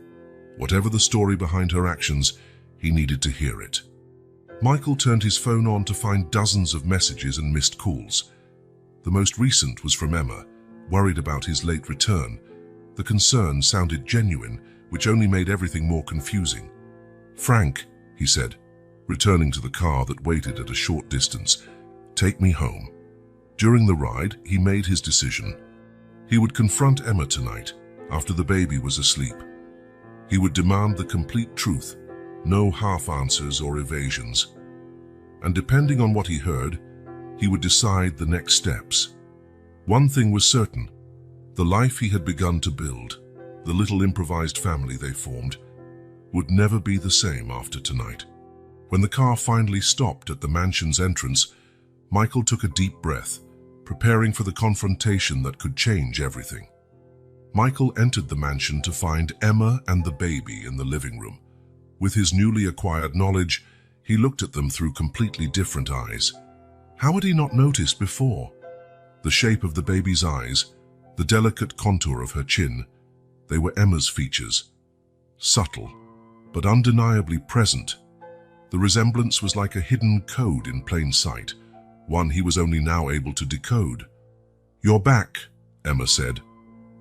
Whatever the story behind her actions, he needed to hear it. Michael turned his phone on to find dozens of messages and missed calls. The most recent was from Emma, worried about his late return. The concern sounded genuine, which only made everything more confusing. "Frank," he said, returning to the car that waited at a short distance, "take me home." During the ride, he made his decision. He would confront Emma tonight, after the baby was asleep. He would demand the complete truth, no half answers or evasions. And depending on what he heard, he would decide the next steps. One thing was certain: the life he had begun to build, the little improvised family they formed, would never be the same after tonight. When the car finally stopped at the mansion's entrance, Michael took a deep breath, preparing for the confrontation that could change everything. Michael entered the mansion to find Emma and the baby in the living room. With his newly acquired knowledge, he looked at them through completely different eyes. How had he not noticed before? The shape of the baby's eyes, the delicate contour of her chin, they were Emma's features. Subtle, but undeniably present. The resemblance was like a hidden code in plain sight, one he was only now able to decode. "You're back," Emma said,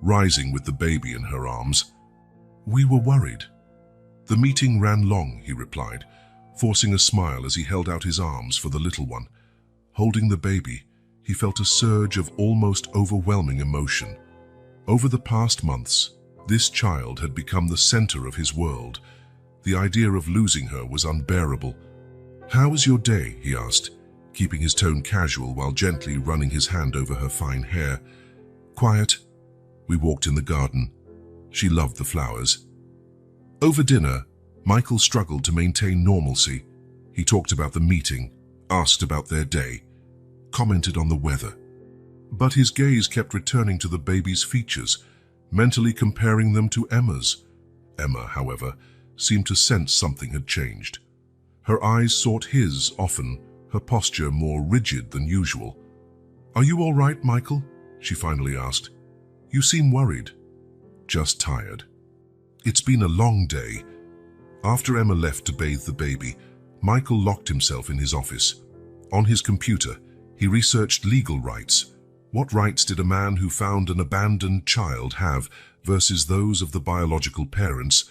rising with the baby in her arms. "We were worried." "The meeting ran long," he replied, forcing a smile as he held out his arms for the little one. Holding the baby, he felt a surge of almost overwhelming emotion. Over the past months, this child had become the center of his world. The idea of losing her was unbearable. "How was your day?" he asked, keeping his tone casual while gently running his hand over her fine hair. "Quiet. We walked in the garden. She loved the flowers." Over dinner, Michael struggled to maintain normalcy. He talked about the meeting, asked about their day, commented on the weather. But his gaze kept returning to the baby's features, mentally comparing them to Emma's. Emma, however, seemed to sense something had changed. Her eyes sought his often, her posture more rigid than usual. "Are you all right, Michael?" she finally asked. "You seem worried." "Just tired." "It's been a long day." After Emma left to bathe the baby, Michael locked himself in his office. On his computer, he researched legal rights. What rights did a man who found an abandoned child have versus those of the biological parents?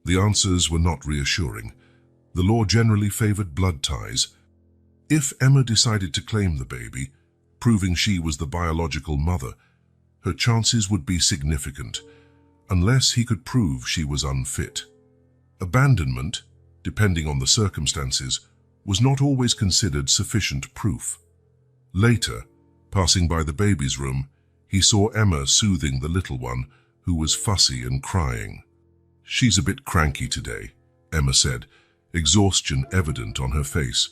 The answers were not reassuring. The law generally favored blood ties. If Emma decided to claim the baby, proving she was the biological mother, her chances would be significant, unless he could prove she was unfit. Abandonment, depending on the circumstances, was not always considered sufficient proof. Later, passing by the baby's room, he saw Emma soothing the little one, who was fussy and crying. "She's a bit cranky today," Emma said, exhaustion evident on her face.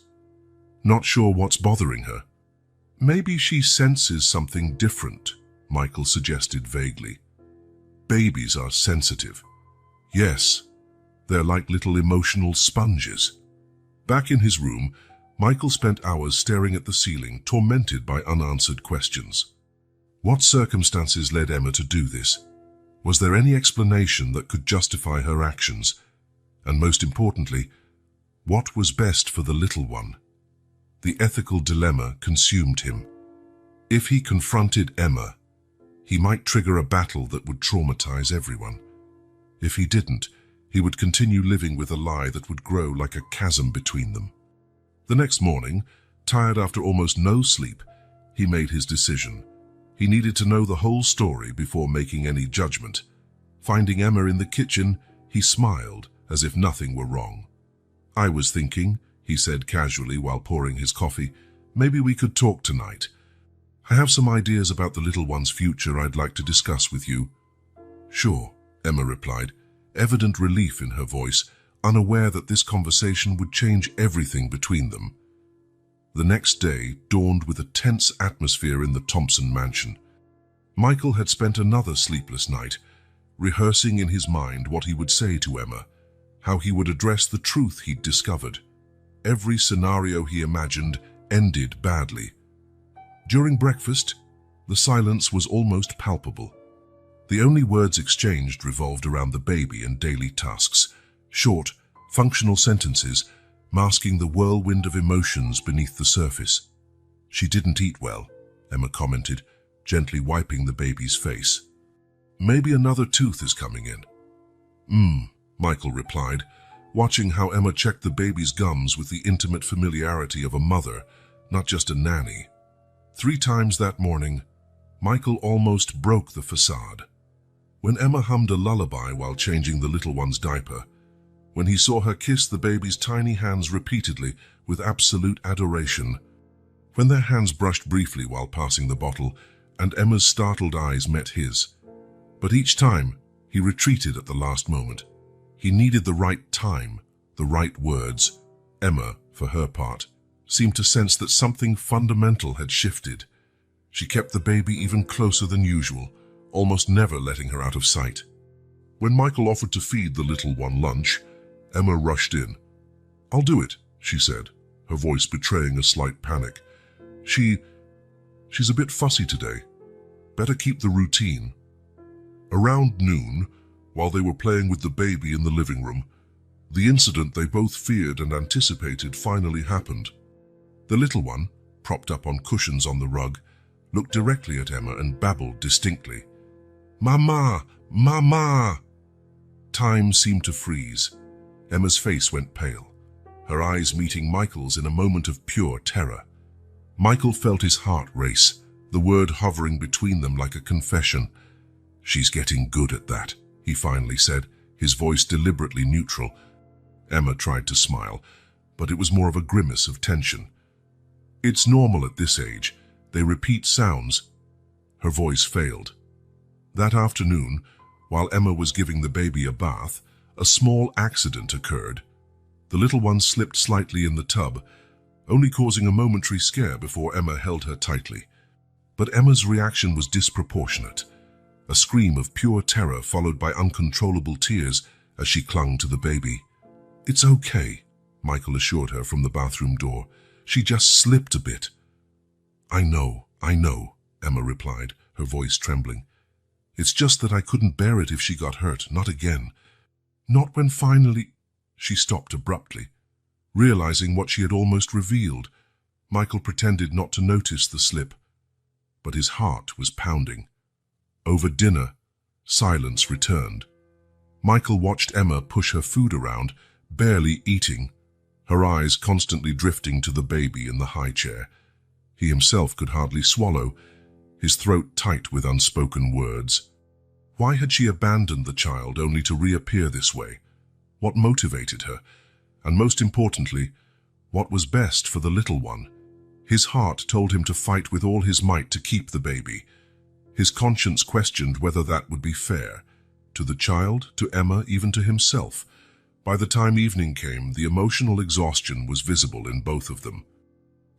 "Not sure what's bothering her." "Maybe she senses something different," Michael suggested vaguely. "Babies are sensitive." "Yes, they're like little emotional sponges." Back in his room, Michael spent hours staring at the ceiling, tormented by unanswered questions. What circumstances led Emma to do this? Was there any explanation that could justify her actions? And most importantly, what was best for the little one? The ethical dilemma consumed him. If he confronted Emma, he might trigger a battle that would traumatize everyone. If he didn't, he would continue living with a lie that would grow like a chasm between them. The next morning, tired after almost no sleep, he made his decision. He needed to know the whole story before making any judgment. Finding Emma in the kitchen, he smiled as if nothing were wrong. "I was thinking," he said casually while pouring his coffee, "maybe we could talk tonight. I have some ideas about the little one's future I'd like to discuss with you." "Sure," Emma replied, evident relief in her voice, unaware that this conversation would change everything between them. The next day dawned with a tense atmosphere in the Thompson mansion. Michael had spent another sleepless night, rehearsing in his mind what he would say to Emma, how he would address the truth he'd discovered. Every scenario he imagined ended badly. During breakfast, the silence was almost palpable. The only words exchanged revolved around the baby and daily tasks, short, functional sentences masking the whirlwind of emotions beneath the surface. "She didn't eat well," Emma commented, gently wiping the baby's face. "Maybe another tooth is coming in." Michael replied, watching how Emma checked the baby's gums with the intimate familiarity of a mother, not just a nanny. 3 times that morning, Michael almost broke the facade. When Emma hummed a lullaby while changing the little one's diaper, when he saw her kiss the baby's tiny hands repeatedly with absolute adoration, when their hands brushed briefly while passing the bottle, and Emma's startled eyes met his. But each time, he retreated at the last moment. He needed the right time, the right words. Emma, for her part, seemed to sense that something fundamental had shifted. She kept the baby even closer than usual, almost never letting her out of sight. When Michael offered to feed the little one lunch, Emma rushed in. "I'll do it," she said, her voice betraying a slight panic. She's a bit fussy today. Better keep the routine." Around noon, while they were playing with the baby in the living room, the incident they both feared and anticipated finally happened. The little one, propped up on cushions on the rug, looked directly at Emma and babbled distinctly. "Mama! Mama!" Time seemed to freeze. Emma's face went pale, her eyes meeting Michael's in a moment of pure terror. Michael felt his heart race, the word hovering between them like a confession. "She's getting good at that," he finally said, his voice deliberately neutral. Emma tried to smile, but it was more of a grimace of tension. "It's normal at this age. They repeat sounds." Her voice failed. That afternoon, while Emma was giving the baby a bath, a small accident occurred. The little one slipped slightly in the tub, only causing a momentary scare before Emma held her tightly. But Emma's reaction was disproportionate. A scream of pure terror followed by uncontrollable tears as she clung to the baby. "It's okay," Michael assured her from the bathroom door. "She just slipped a bit." I know, Emma replied, her voice trembling. "It's just that I couldn't bear it if she got hurt, not again. Not when finally—" She stopped abruptly, realizing what she had almost revealed. Michael pretended not to notice the slip, but his heart was pounding. Over dinner, silence returned. Michael watched Emma push her food around, barely eating, her eyes constantly drifting to the baby in the high chair. He himself could hardly swallow, his throat tight with unspoken words. Why had she abandoned the child only to reappear this way? What motivated her? And most importantly, what was best for the little one? His heart told him to fight with all his might to keep the baby. His conscience questioned whether that would be fair. To the child, to Emma, even to himself. By the time evening came, the emotional exhaustion was visible in both of them.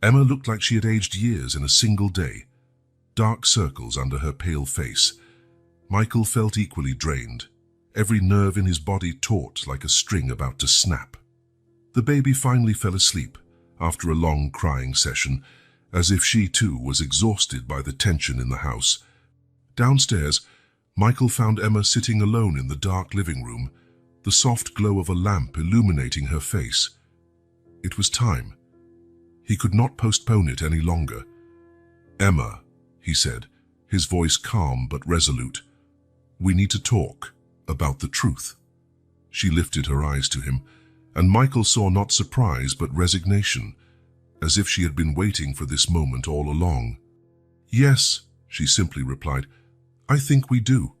Emma looked like she had aged years in a single day. Dark circles under her pale face. Michael felt equally drained, every nerve in his body taut like a string about to snap. The baby finally fell asleep after a long crying session, as if she too was exhausted by the tension in the house. Downstairs, Michael found Emma sitting alone in the dark living room, the soft glow of a lamp illuminating her face. It was time. He could not postpone it any longer. "Emma," he said, his voice calm but resolute, "we need to talk about the truth." She lifted her eyes to him, and Michael saw not surprise but resignation, as if she had been waiting for this moment all along. "Yes," She simply replied, "I think we do."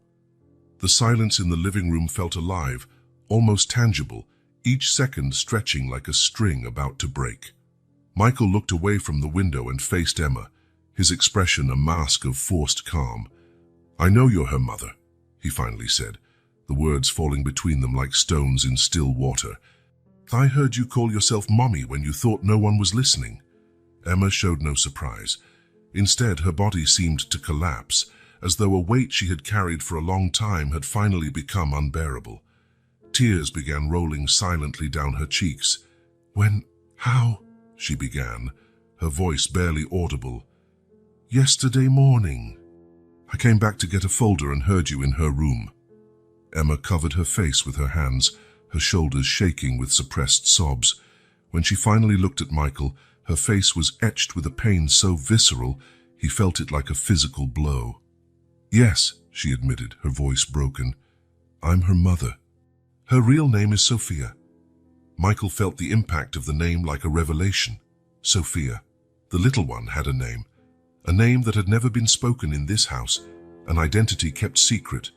The silence in the living room felt alive, almost tangible, each second stretching like a string about to break. Michael looked away from the window and faced Emma, his expression a mask of forced calm. "I know you're her mother," he finally said, the words falling between them like stones in still water. "I heard you call yourself Mommy when you thought no one was listening." Emma showed no surprise. Instead, her body seemed to collapse, as though a weight she had carried for a long time had finally become unbearable. Tears began rolling silently down her cheeks. How?" she began, her voice barely audible. "Yesterday morning. I came back to get a folder and heard you in her room." Emma covered her face with her hands, her shoulders shaking with suppressed sobs. When she finally looked at Michael, her face was etched with a pain so visceral, he felt it like a physical blow. "Yes," she admitted, her voice broken. "I'm her mother. Her real name is Sophia." Michael felt the impact of the name like a revelation. Sophia. The little one had a name that had never been spoken in this house, an identity kept secret.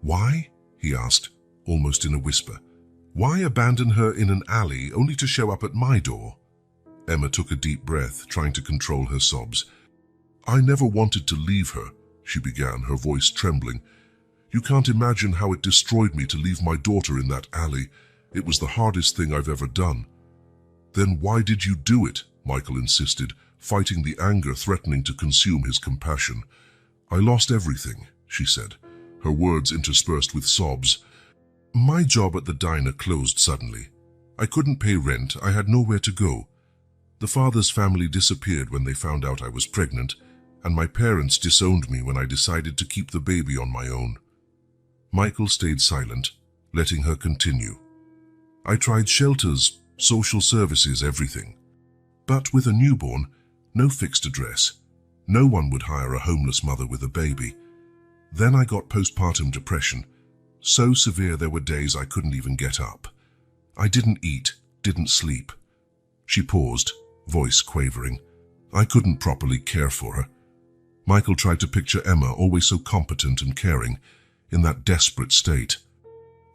"Why?" he asked, almost in a whisper. "Why abandon her in an alley only to show up at my door?" Emma took a deep breath, trying to control her sobs. "I never wanted to leave her," she began, her voice trembling. "You can't imagine how it destroyed me to leave my daughter in that alley. It was the hardest thing I've ever done." "Then why did you do it?" Michael insisted, fighting the anger threatening to consume his compassion. "I lost everything," she said, her words interspersed with sobs. "My job at the diner closed suddenly. I couldn't pay rent, I had nowhere to go. The father's family disappeared when they found out I was pregnant, and my parents disowned me when I decided to keep the baby on my own." Michael stayed silent, letting her continue. "I tried shelters, social services, everything. But with a newborn, no fixed address. No one would hire a homeless mother with a baby. Then I got postpartum depression, so severe there were days I couldn't even get up. I didn't eat, didn't sleep." She paused, voice quavering. "I couldn't properly care for her." Michael tried to picture Emma, always so competent and caring, in that desperate state.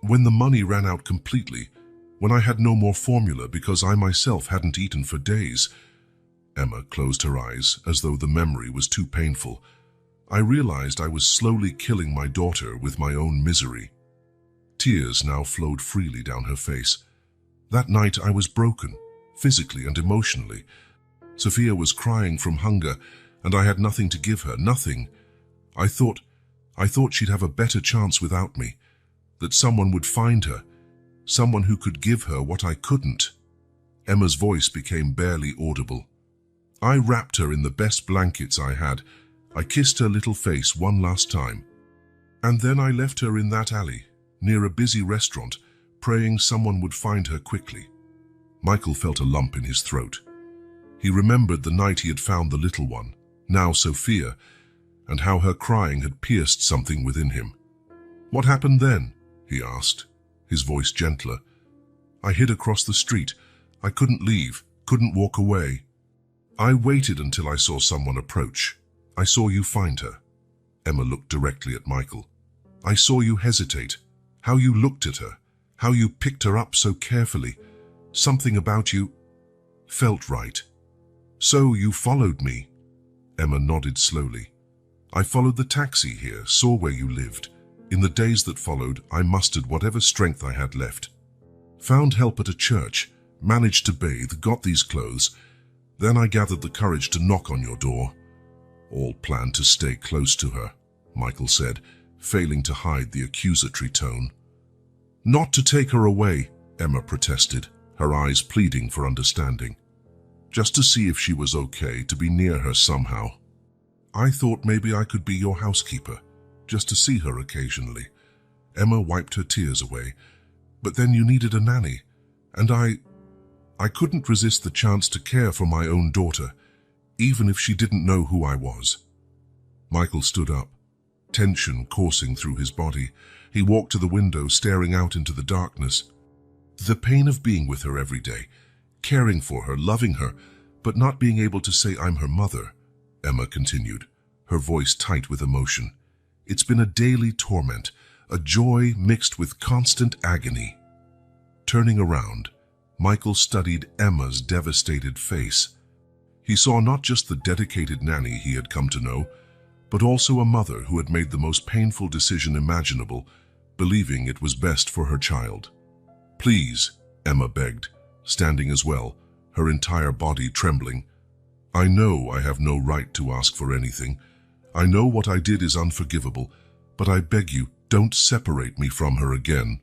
"When the money ran out completely, when I had no more formula because I myself hadn't eaten for days." Emma closed her eyes as though the memory was too painful. "I realized I was slowly killing my daughter with my own misery." Tears now flowed freely down her face. "That night I was broken, physically and emotionally. Sophia was crying from hunger, and I had nothing to give her, nothing. I thought she'd have a better chance without me, that someone would find her, someone who could give her what I couldn't." Emma's voice became barely audible. "I wrapped her in the best blankets I had. I kissed her little face one last time. And then I left her in that alley, near a busy restaurant, praying someone would find her quickly." Michael felt a lump in his throat. He remembered the night he had found the little one, now Sophia, and how her crying had pierced something within him. "What happened then?" he asked, his voice gentler. "I hid across the street. I couldn't leave, couldn't walk away. I waited until I saw someone approach. I saw you find her." Emma looked directly at Michael. "I saw you hesitate, how you looked at her, how you picked her up so carefully. Something about you felt right. So you followed me." Emma nodded slowly. "I followed the taxi here, saw where you lived. In the days that followed, I mustered whatever strength I had left. Found help at a church, managed to bathe, got these clothes. Then I gathered the courage to knock on your door." "All planned to stay close to her," Michael said, failing to hide the accusatory tone. "Not to take her away," Emma protested, her eyes pleading for understanding. "Just to see if she was okay, to be near her somehow. I thought maybe I could be your housekeeper, just to see her occasionally." Emma wiped her tears away. "But then you needed a nanny, and I couldn't resist the chance to care for my own daughter, even if she didn't know who I was." Michael stood up, tension coursing through his body. He walked to the window, staring out into the darkness. The pain of being with her every day, caring for her, loving her, but not being able to say I'm her mother, Emma continued, her voice tight with emotion. "It's been a daily torment, a joy mixed with constant agony." Turning around, Michael studied Emma's devastated face. He saw not just the dedicated nanny he had come to know, but also a mother who had made the most painful decision imaginable, believing it was best for her child. "Please," Emma begged, standing as well, her entire body trembling. "I know I have no right to ask for anything. I know what I did is unforgivable, but I beg you, don't separate me from her again.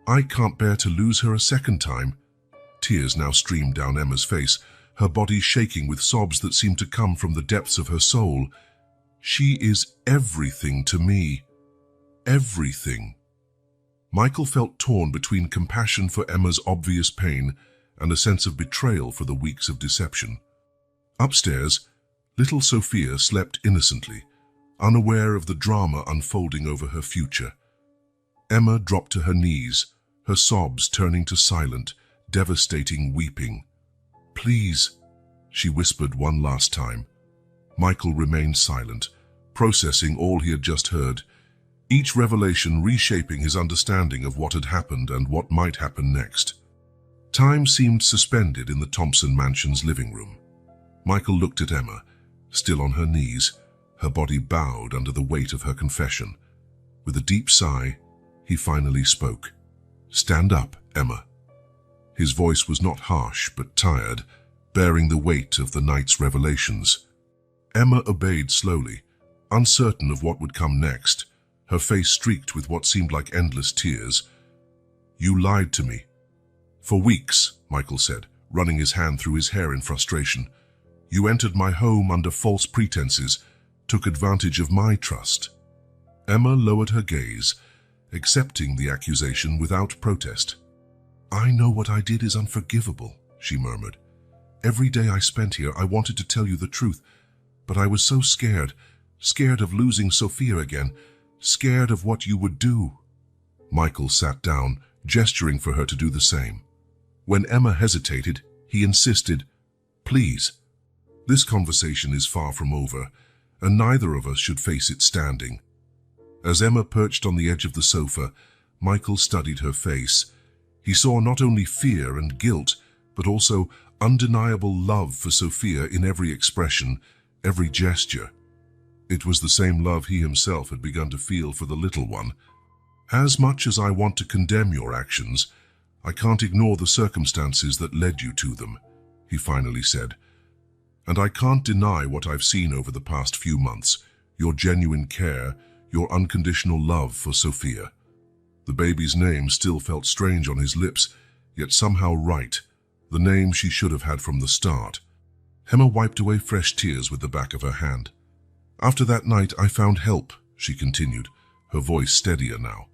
I can't bear to lose her a second time." Tears now streamed down Emma's face, her body shaking with sobs that seemed to come from the depths of her soul. "She is everything to me. Everything." Michael felt torn between compassion for Emma's obvious pain and a sense of betrayal for the weeks of deception. Upstairs, little Sophia slept innocently, unaware of the drama unfolding over her future. Emma dropped to her knees, her sobs turning to silent, devastating weeping. "Please," she whispered one last time. Michael remained silent, processing all he had just heard, each revelation reshaping his understanding of what had happened and what might happen next. Time seemed suspended in the Thompson mansion's living room. Michael looked at Emma, still on her knees, her body bowed under the weight of her confession. With a deep sigh, he finally spoke. "Stand up, Emma." His voice was not harsh but tired, bearing the weight of the night's revelations. Emma obeyed slowly, uncertain of what would come next, her face streaked with what seemed like endless tears. "You lied to me." "For weeks," Michael said, running his hand through his hair in frustration. "You entered my home under false pretenses, took advantage of my trust." Emma lowered her gaze, accepting the accusation without protest. "I know what I did is unforgivable," she murmured. "Every day I spent here, I wanted to tell you the truth, but I was so scared of losing Sophia again, scared of what you would do." Michael sat down, gesturing for her to do the same. When Emma hesitated, he insisted, "Please. This conversation is far from over, and neither of us should face it standing." As Emma perched on the edge of the sofa, Michael studied her face. He saw not only fear and guilt, but also undeniable love for Sophia in every expression, every gesture. It was the same love he himself had begun to feel for the little one. "As much as I want to condemn your actions, I can't ignore the circumstances that led you to them," he finally said. "And I can't deny what I've seen over the past few months, your genuine care, your unconditional love for Sophia." The baby's name still felt strange on his lips, yet somehow right, the name she should have had from the start. Emma wiped away fresh tears with the back of her hand. "After that night, I found help," she continued, her voice steadier now.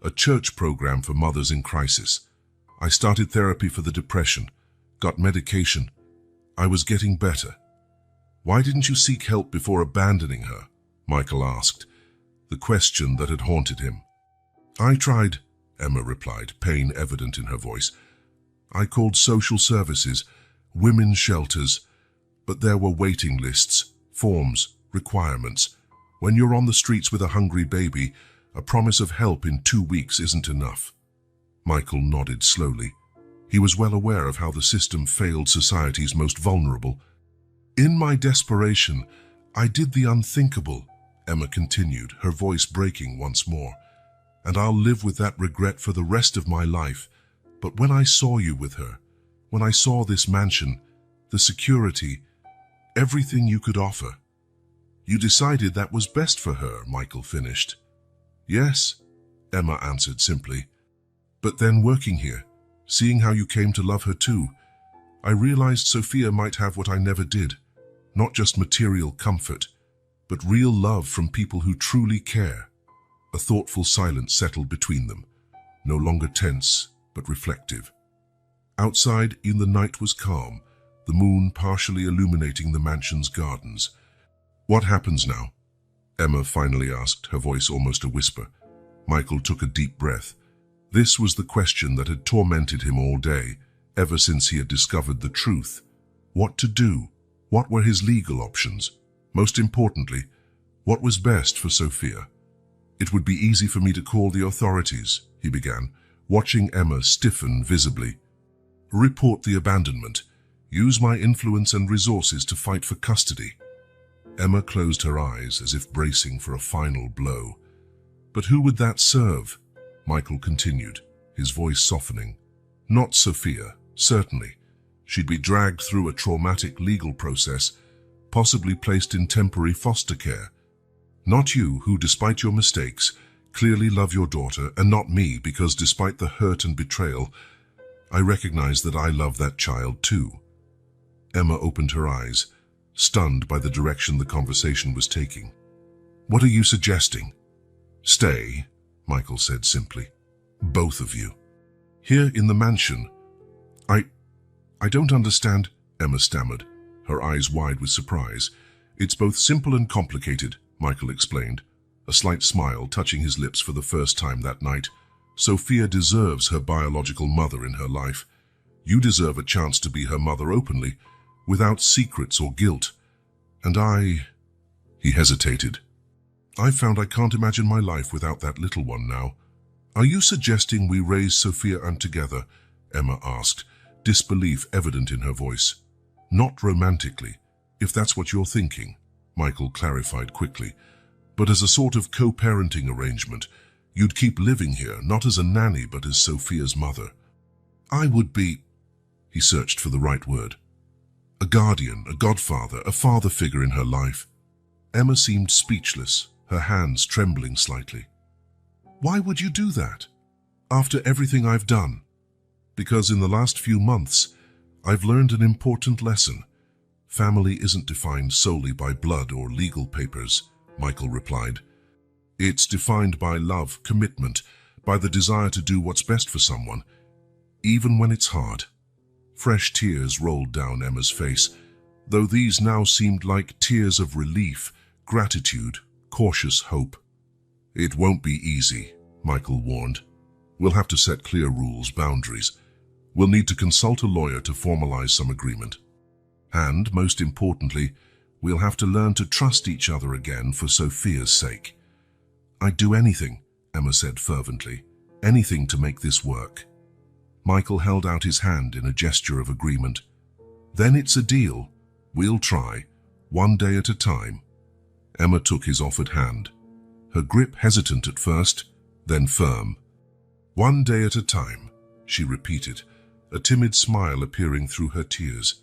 "A church program for mothers in crisis. I started therapy for the depression, got medication. I was getting better." "Why didn't you seek help before abandoning her?" Michael asked, the question that had haunted him. "I tried," Emma replied, pain evident in her voice. "I called social services, women's shelters, but there were waiting lists, forms, requirements. When you're on the streets with a hungry baby, a promise of help in 2 weeks isn't enough." Michael nodded slowly. He was well aware of how the system failed society's most vulnerable. "In my desperation, I did the unthinkable," Emma continued, her voice breaking once more. "And I'll live with that regret for the rest of my life. But when I saw you with her, when I saw this mansion, the security, everything you could offer, you decided that was best for her," Michael finished. "Yes," Emma answered simply. "But then working here, seeing how you came to love her too, I realized Sophia might have what I never did, not just material comfort, but real love from people who truly care." A thoughtful silence settled between them, no longer tense, but reflective. Outside, in the night was calm, the moon partially illuminating the mansion's gardens. "What happens now?" Emma finally asked, her voice almost a whisper. Michael took a deep breath. This was the question that had tormented him all day, ever since he had discovered the truth. What to do? What were his legal options? Most importantly, what was best for Sophia. It would be easy for me to call the authorities, he began, watching Emma stiffen visibly. Report the abandonment. Use my influence and resources to fight for custody. Emma closed her eyes as if bracing for a final blow. But who would that serve? Michael continued, his voice softening. Not Sophia, certainly. She'd be dragged through a traumatic legal process, possibly placed in temporary foster care. Not you, who, despite your mistakes, clearly love your daughter, and not me, because despite the hurt and betrayal, I recognize that I love that child too. Emma opened her eyes, stunned by the direction the conversation was taking. What are you suggesting? Stay, Michael said simply. Both of you. Here in the mansion. I don't understand, Emma stammered, her eyes wide with surprise. It's both simple and complicated, Michael explained, a slight smile touching his lips for the first time that night. Sophia deserves her biological mother in her life. You deserve a chance to be her mother openly, without secrets or guilt. And He hesitated. I've found I can't imagine my life without that little one now. Are you suggesting we raise Sophia Ann together? Emma asked, disbelief evident in her voice. Not romantically, if that's what you're thinking, Michael clarified quickly, but as a sort of co-parenting arrangement. You'd keep living here, not as a nanny, but as Sophia's mother. I would be, he searched for the right word, a guardian, a godfather, a father figure in her life. Emma seemed speechless, her hands trembling slightly. Why would you do that? After everything I've done? Because in the last few months, I've learned an important lesson. Family isn't defined solely by blood or legal papers, Michael replied. It's defined by love, commitment, by the desire to do what's best for someone, even when it's hard. Fresh tears rolled down Emma's face, though these now seemed like tears of relief, gratitude, cautious hope. It won't be easy, Michael warned. We'll have to set clear rules, boundaries. We'll need to consult a lawyer to formalize some agreement. And, most importantly, we'll have to learn to trust each other again for Sophia's sake. I'd do anything, Emma said fervently, anything to make this work. Michael held out his hand in a gesture of agreement. Then it's a deal. We'll try, one day at a time. Emma took his offered hand, her grip hesitant at first, then firm. One day at a time, she repeated, a timid smile appearing through her tears.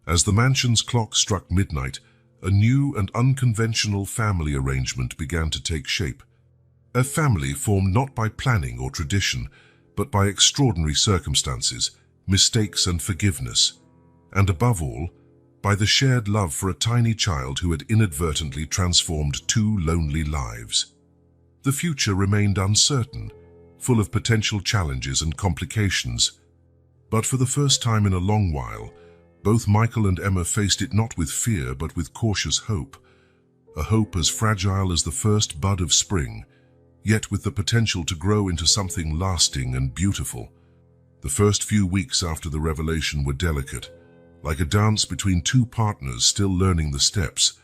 As the mansion's clock struck midnight, a new and unconventional family arrangement began to take shape. A family formed not by planning or tradition, but by extraordinary circumstances, mistakes and forgiveness, and above all, by the shared love for a tiny child who had inadvertently transformed two lonely lives. The future remained uncertain, full of potential challenges and complications. But for the first time in a long while, both Michael and Emma faced it not with fear but with cautious hope, a hope as fragile as the first bud of spring, yet with the potential to grow into something lasting and beautiful. The first few weeks after the revelation were delicate, like a dance between two partners still learning the steps.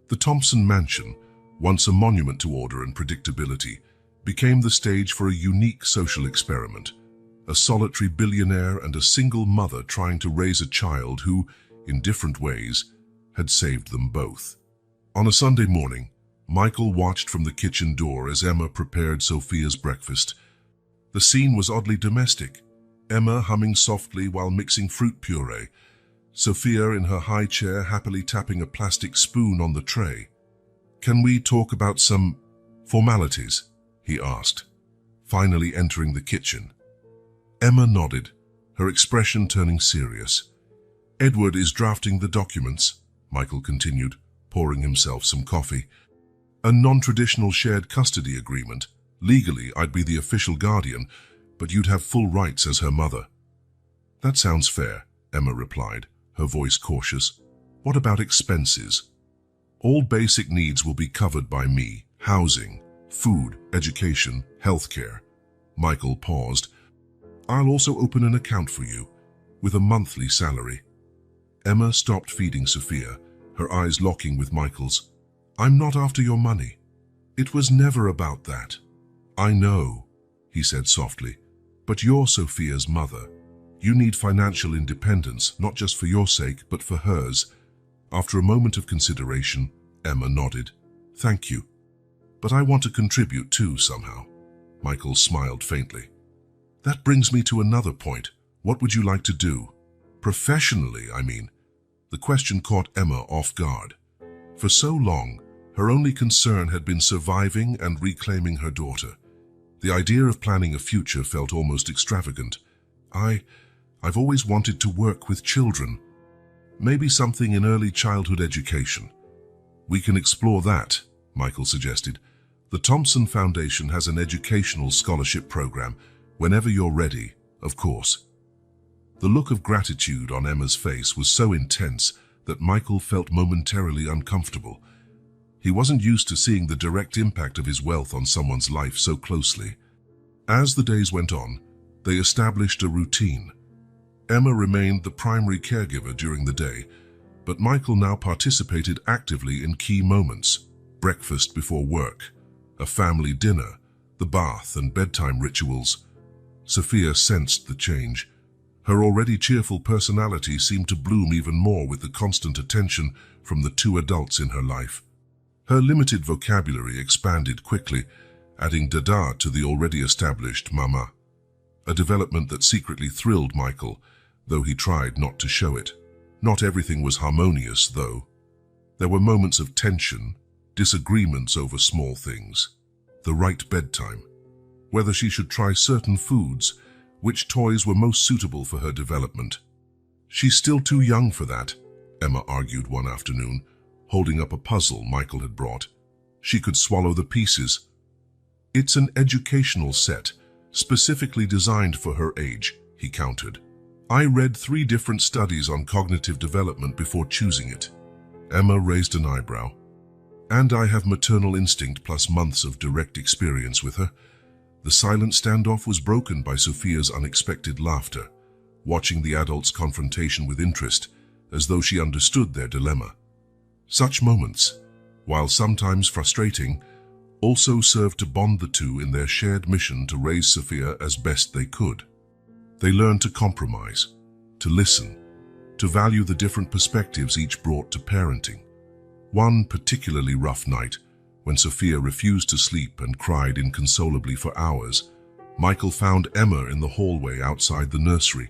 The Thompson mansion, once a monument to order and predictability, became the stage for a unique social experiment. A solitary billionaire and a single mother trying to raise a child who, in different ways, had saved them both. On a Sunday morning, Michael watched from the kitchen door as Emma prepared Sophia's breakfast. The scene was oddly domestic, Emma humming softly while mixing fruit puree, Sophia in her high chair happily tapping a plastic spoon on the tray. "Can we talk about some formalities?" he asked, finally entering the kitchen. Emma nodded, her expression turning serious. "Edward is drafting the documents," Michael continued, pouring himself some coffee. "A non-traditional shared custody agreement. Legally, I'd be the official guardian, but you'd have full rights as her mother." "That sounds fair," Emma replied, her voice cautious. "What about expenses?" "All basic needs will be covered by me. Housing, food, education, healthcare." Michael paused. "I'll also open an account for you, with a monthly salary." Emma stopped feeding Sophia, her eyes locking with Michael's. "I'm not after your money. It was never about that." "I know," he said softly, "but you're Sophia's mother. You need financial independence, not just for your sake, but for hers." After a moment of consideration, Emma nodded. "Thank you. But I want to contribute too, somehow." Michael smiled faintly. "That brings me to another point. What would you like to do? Professionally, I mean." The question caught Emma off guard. For so long, her only concern had been surviving and reclaiming her daughter. The idea of planning a future felt almost extravagant. I've always wanted to work with children. Maybe something in early childhood education." "We can explore that," Michael suggested. "The Thompson Foundation has an educational scholarship program, whenever you're ready, of course." The look of gratitude on Emma's face was so intense that Michael felt momentarily uncomfortable. He wasn't used to seeing the direct impact of his wealth on someone's life so closely. As the days went on, they established a routine. Emma remained the primary caregiver during the day, but Michael now participated actively in key moments: breakfast before work, a family dinner, the bath and bedtime rituals. Sophia sensed the change. Her already cheerful personality seemed to bloom even more with the constant attention from the two adults in her life. Her limited vocabulary expanded quickly, adding dada to the already established mama, a development that secretly thrilled Michael, though he tried not to show it. Not everything was harmonious, though. There were moments of tension, disagreements over small things, the right bedtime, whether she should try certain foods, which toys were most suitable for her development. "She's still too young for that," Emma argued one afternoon, holding up a puzzle Michael had brought. "She could swallow the pieces." "It's an educational set, specifically designed for her age," he countered. "I read 3 different studies on cognitive development before choosing it." Emma raised an eyebrow. "And I have maternal instinct plus months of direct experience with her." The silent standoff was broken by Sophia's unexpected laughter, watching the adults' confrontation with interest, as though she understood their dilemma. Such moments, while sometimes frustrating, also served to bond the two in their shared mission to raise Sophia as best they could. They learned to compromise, to listen, to value the different perspectives each brought to parenting. One particularly rough night, when Sophia refused to sleep and cried inconsolably for hours, Michael found Emma in the hallway outside the nursery,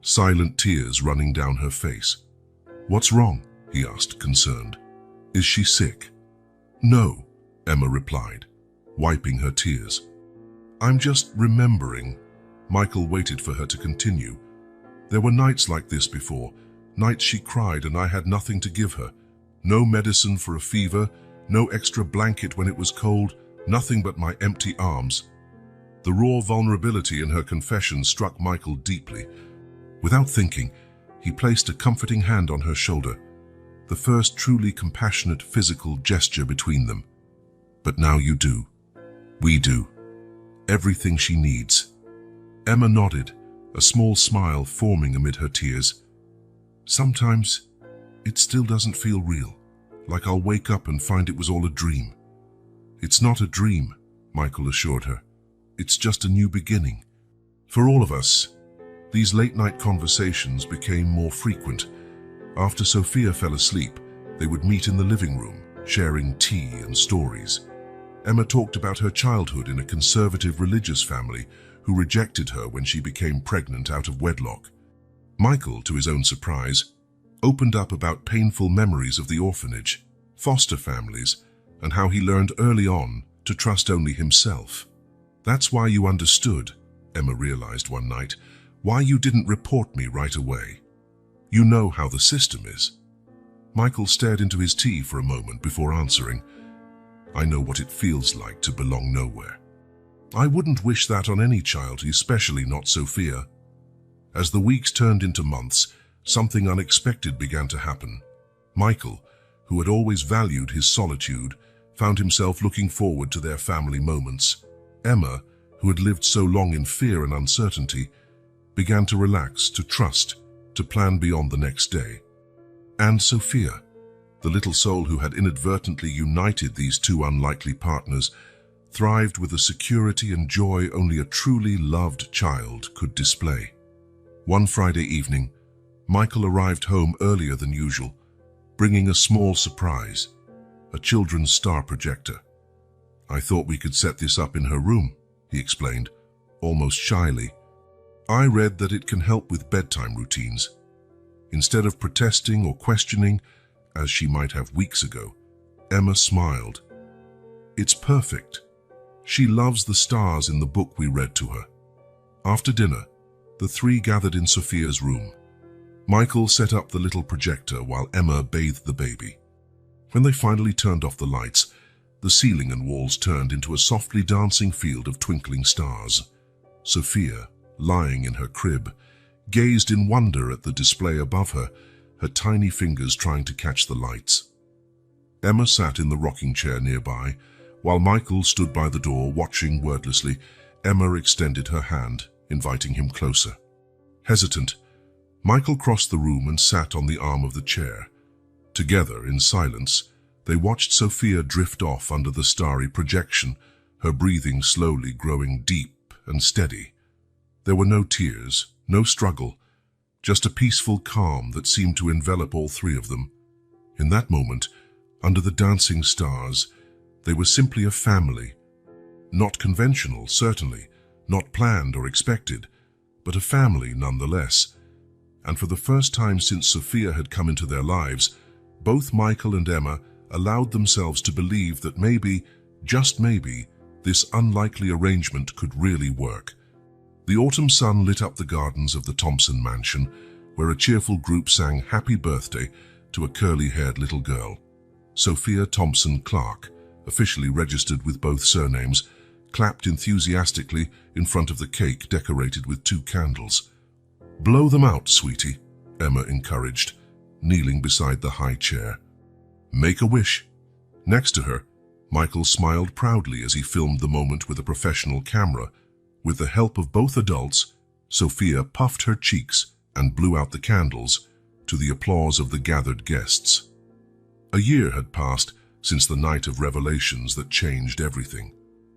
silent tears running down her face. "What's wrong?" he asked, concerned. "Is she sick?" "No," Emma replied, wiping her tears. "I'm just remembering." Michael waited for her to continue. "There were nights like this before, nights she cried and I had nothing to give her. No medicine for a fever, no extra blanket when it was cold, nothing but my empty arms." The raw vulnerability in her confession struck Michael deeply. Without thinking, he placed a comforting hand on her shoulder, the first truly compassionate physical gesture between them. "But now you do. We do. Everything she needs." Emma nodded, a small smile forming amid her tears. "Sometimes it still doesn't feel real, like I'll wake up and find it was all a dream." "It's not a dream," Michael assured her. "It's just a new beginning." For all of us, these late-night conversations became more frequent. After Sophia fell asleep, they would meet in the living room, sharing tea and stories. Emma talked about her childhood in a conservative religious family who rejected her when she became pregnant out of wedlock. Michael, to his own surprise, opened up about painful memories of the orphanage, foster families, and how he learned early on to trust only himself. "That's why you understood," Emma realized one night, "why you didn't report me right away. You know how the system is." Michael stared into his tea for a moment before answering. "I know what it feels like to belong nowhere. I wouldn't wish that on any child, especially not Sophia." As the weeks turned into months, something unexpected began to happen. Michael, who had always valued his solitude, found himself looking forward to their family moments. Emma, who had lived so long in fear and uncertainty, began to relax, to trust, to plan beyond the next day. And Sophia, The little soul who had inadvertently united these two unlikely partners thrived with a security and joy only a truly loved child could display. One Friday evening, Michael arrived home earlier than usual, bringing a small surprise, a children's star projector. "I thought we could set this up in her room," he explained, almost shyly. "I read that it can help with bedtime routines." Instead of protesting or questioning, as she might have weeks ago, Emma smiled. "It's perfect. She loves the stars in the book we read to her." After dinner, the three gathered in Sophia's room. Michael set up the little projector while Emma bathed the baby. When they finally turned off the lights, the ceiling and walls turned into a softly dancing field of twinkling stars. Sophia, lying in her crib, gazed in wonder at the display above her, her tiny fingers trying to catch the lights. Emma sat in the rocking chair nearby, while Michael stood by the door watching wordlessly. Emma extended her hand, inviting him closer. Hesitant, Michael crossed the room and sat on the arm of the chair. Together, in silence, they watched Sophia drift off under the starry projection, her breathing slowly growing deep and steady. There were no tears, no struggle, just a peaceful calm that seemed to envelop all three of them. In that moment, under the dancing stars, they were simply a family. Not conventional, certainly, not planned or expected, but a family nonetheless. And for the first time since Sophia had come into their lives, both Michael and Emma allowed themselves to believe that maybe, just maybe, this unlikely arrangement could really work. The autumn sun lit up the gardens of the Thompson mansion, where a cheerful group sang happy birthday to a curly-haired little girl. Sophia Thompson Clark, officially registered with both surnames, clapped enthusiastically in front of the cake decorated with 2 candles. "Blow them out, sweetie," Emma encouraged, kneeling beside the high chair. "Make a wish." Next to her, Michael smiled proudly as he filmed the moment with a professional camera. With the help of both adults, Sophia puffed her cheeks and blew out the candles, to the applause of the gathered guests. A year had passed since the night of revelations that changed everything.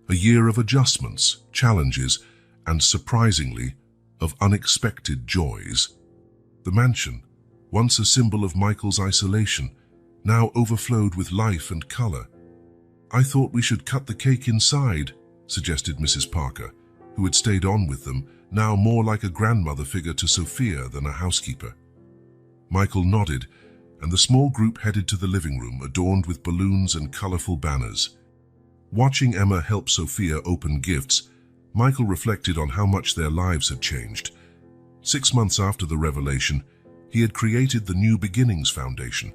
A year of adjustments, challenges, and surprisingly, of unexpected joys. The mansion, once a symbol of Michael's isolation, now overflowed with life and color. "I thought we should cut the cake inside," suggested Mrs. Parker, who had stayed on with them, now more like a grandmother figure to Sophia than a housekeeper. Michael nodded, and the small group headed to the living room adorned with balloons and colorful banners. Watching Emma help Sophia open gifts, Michael reflected on how much their lives had changed. 6 months after the revelation, he had created the New Beginnings Foundation,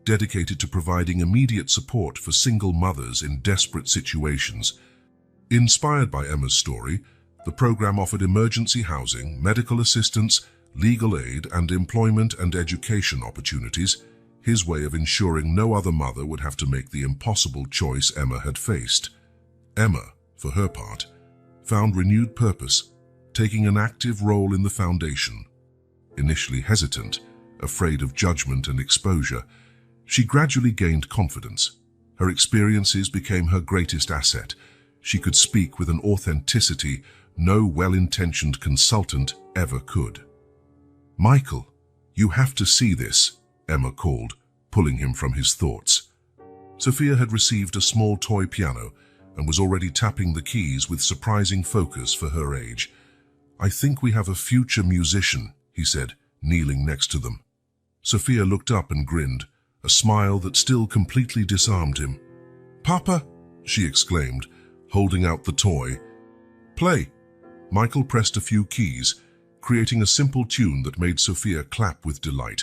dedicated to providing immediate support for single mothers in desperate situations. Inspired by Emma's story, the program offered emergency housing, medical assistance, legal aid, and employment and education opportunities, his way of ensuring no other mother would have to make the impossible choice Emma had faced. Emma, for her part, found renewed purpose, taking an active role in the foundation. Initially hesitant, afraid of judgment and exposure, she gradually gained confidence. Her experiences became her greatest asset. She could speak with an authenticity no well-intentioned consultant ever could. "Michael, you have to see this," Emma called, pulling him from his thoughts. Sophia had received a small toy piano and was already tapping the keys with surprising focus for her age. "I think we have a future musician," he said, kneeling next to them. Sophia looked up and grinned, a smile that still completely disarmed him. "Papa," she exclaimed, holding out the toy. "Play." Michael pressed a few keys, creating a simple tune that made Sophia clap with delight.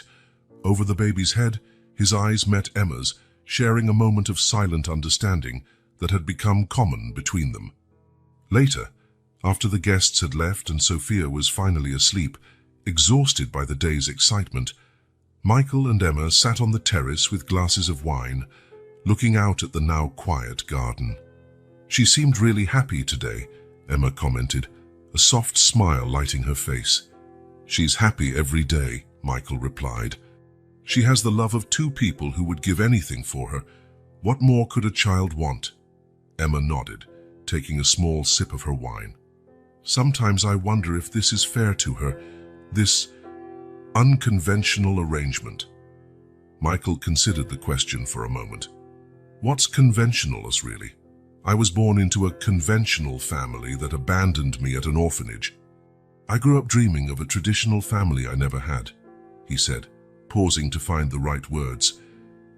Over the baby's head, his eyes met Emma's, sharing a moment of silent understanding that had become common between them. Later, after the guests had left and Sophia was finally asleep, exhausted by the day's excitement, Michael and Emma sat on the terrace with glasses of wine, looking out at the now quiet garden. "She seemed really happy today," Emma commented, a soft smile lighting her face. "She's happy every day," Michael replied. She has the love of two people who would give anything for her. What more could a child want? Emma nodded, taking a small sip of her wine. Sometimes I wonder if this is fair to her, this unconventional arrangement. Michael considered the question for a moment. What's conventional-us, really? I was born into a conventional family that abandoned me at an orphanage. I grew up dreaming of a traditional family I never had, he said, pausing to find the right words.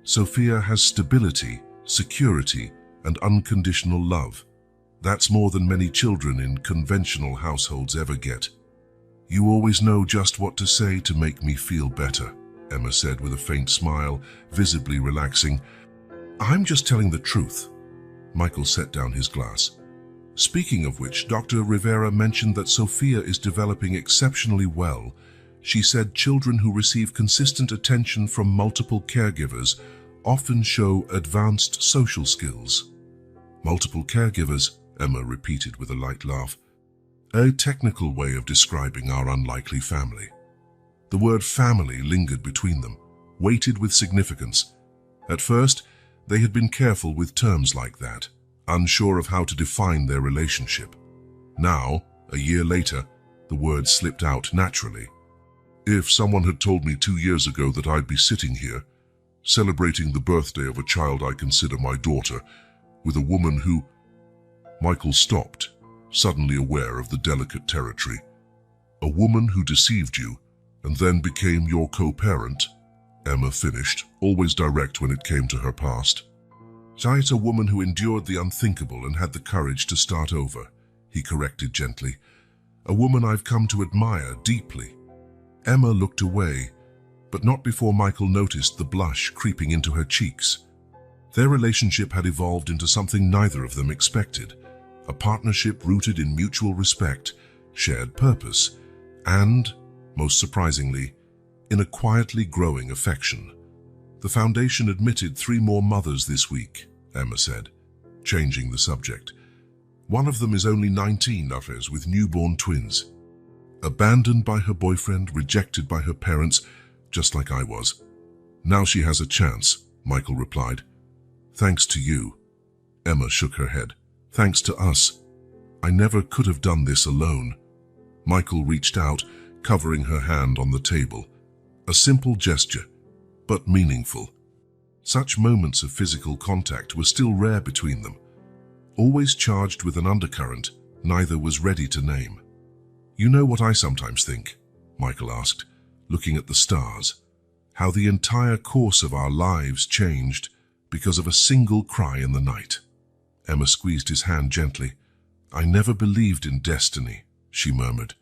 Sophia has stability, security, and unconditional love. That's more than many children in conventional households ever get. You always know just what to say to make me feel better, Emma said with a faint smile, visibly relaxing. I'm just telling the truth. Michael set down his glass. Speaking of which, Dr. Rivera mentioned that Sophia is developing exceptionally well. She said children who receive consistent attention from multiple caregivers often show advanced social skills. Multiple caregivers, Emma repeated with a light laugh. A technical way of describing our unlikely family. The word family lingered between them, weighted with significance. At first, they had been careful with terms like that, unsure of how to define their relationship. Now, a year later, the word slipped out naturally. If someone had told me 2 years ago that I'd be sitting here, celebrating the birthday of a child I consider my daughter, with a woman who... Michael stopped, suddenly aware of the delicate territory. A woman who deceived you, and then became your co-parent, Emma finished, always direct when it came to her past. It's a woman who endured the unthinkable and had the courage to start over, he corrected gently. A woman I've come to admire deeply. Emma looked away, but not before Michael noticed the blush creeping into her cheeks. Their relationship had evolved into something neither of them expected, a partnership rooted in mutual respect, shared purpose, and, most surprisingly, in a quietly growing affection. The foundation admitted 3 more mothers this week, Emma said, changing the subject. One of them is only 19, with newborn twins. Abandoned by her boyfriend, rejected by her parents, just like I was. Now she has a chance, Michael replied. Thanks to you. Emma shook her head. Thanks to us. I never could have done this alone. Michael reached out, covering her hand on the table. A simple gesture, but meaningful. Such moments of physical contact were still rare between them. Always charged with an undercurrent neither was ready to name. You know what I sometimes think? Michael asked, looking at the stars. How the entire course of our lives changed because of a single cry in the night. Emma squeezed his hand gently. I never believed in destiny, she murmured.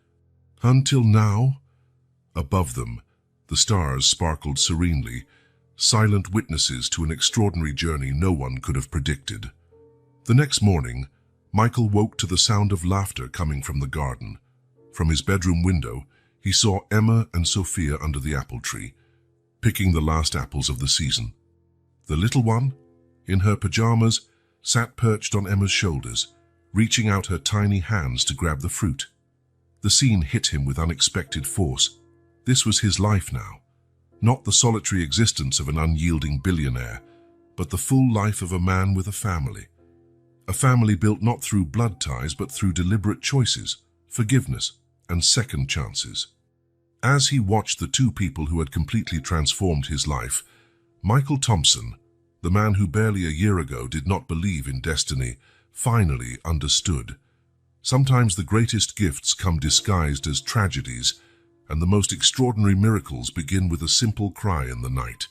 Until now? Above them, the stars sparkled serenely, silent witnesses to an extraordinary journey no one could have predicted. The next morning, Michael woke to the sound of laughter coming from the garden. From his bedroom window, he saw Emma and Sophia under the apple tree, picking the last apples of the season. The little one, in her pajamas, sat perched on Emma's shoulders, reaching out her tiny hands to grab the fruit. The scene hit him with unexpected force. This was his life now. Not the solitary existence of an unyielding billionaire, but the full life of a man with a family. A family built not through blood ties, but through deliberate choices, forgiveness, and second chances. As he watched the 2 people who had completely transformed his life, Michael Thompson, the man who barely a year ago did not believe in destiny, finally understood. Sometimes the greatest gifts come disguised as tragedies, and the most extraordinary miracles begin with a simple cry in the night.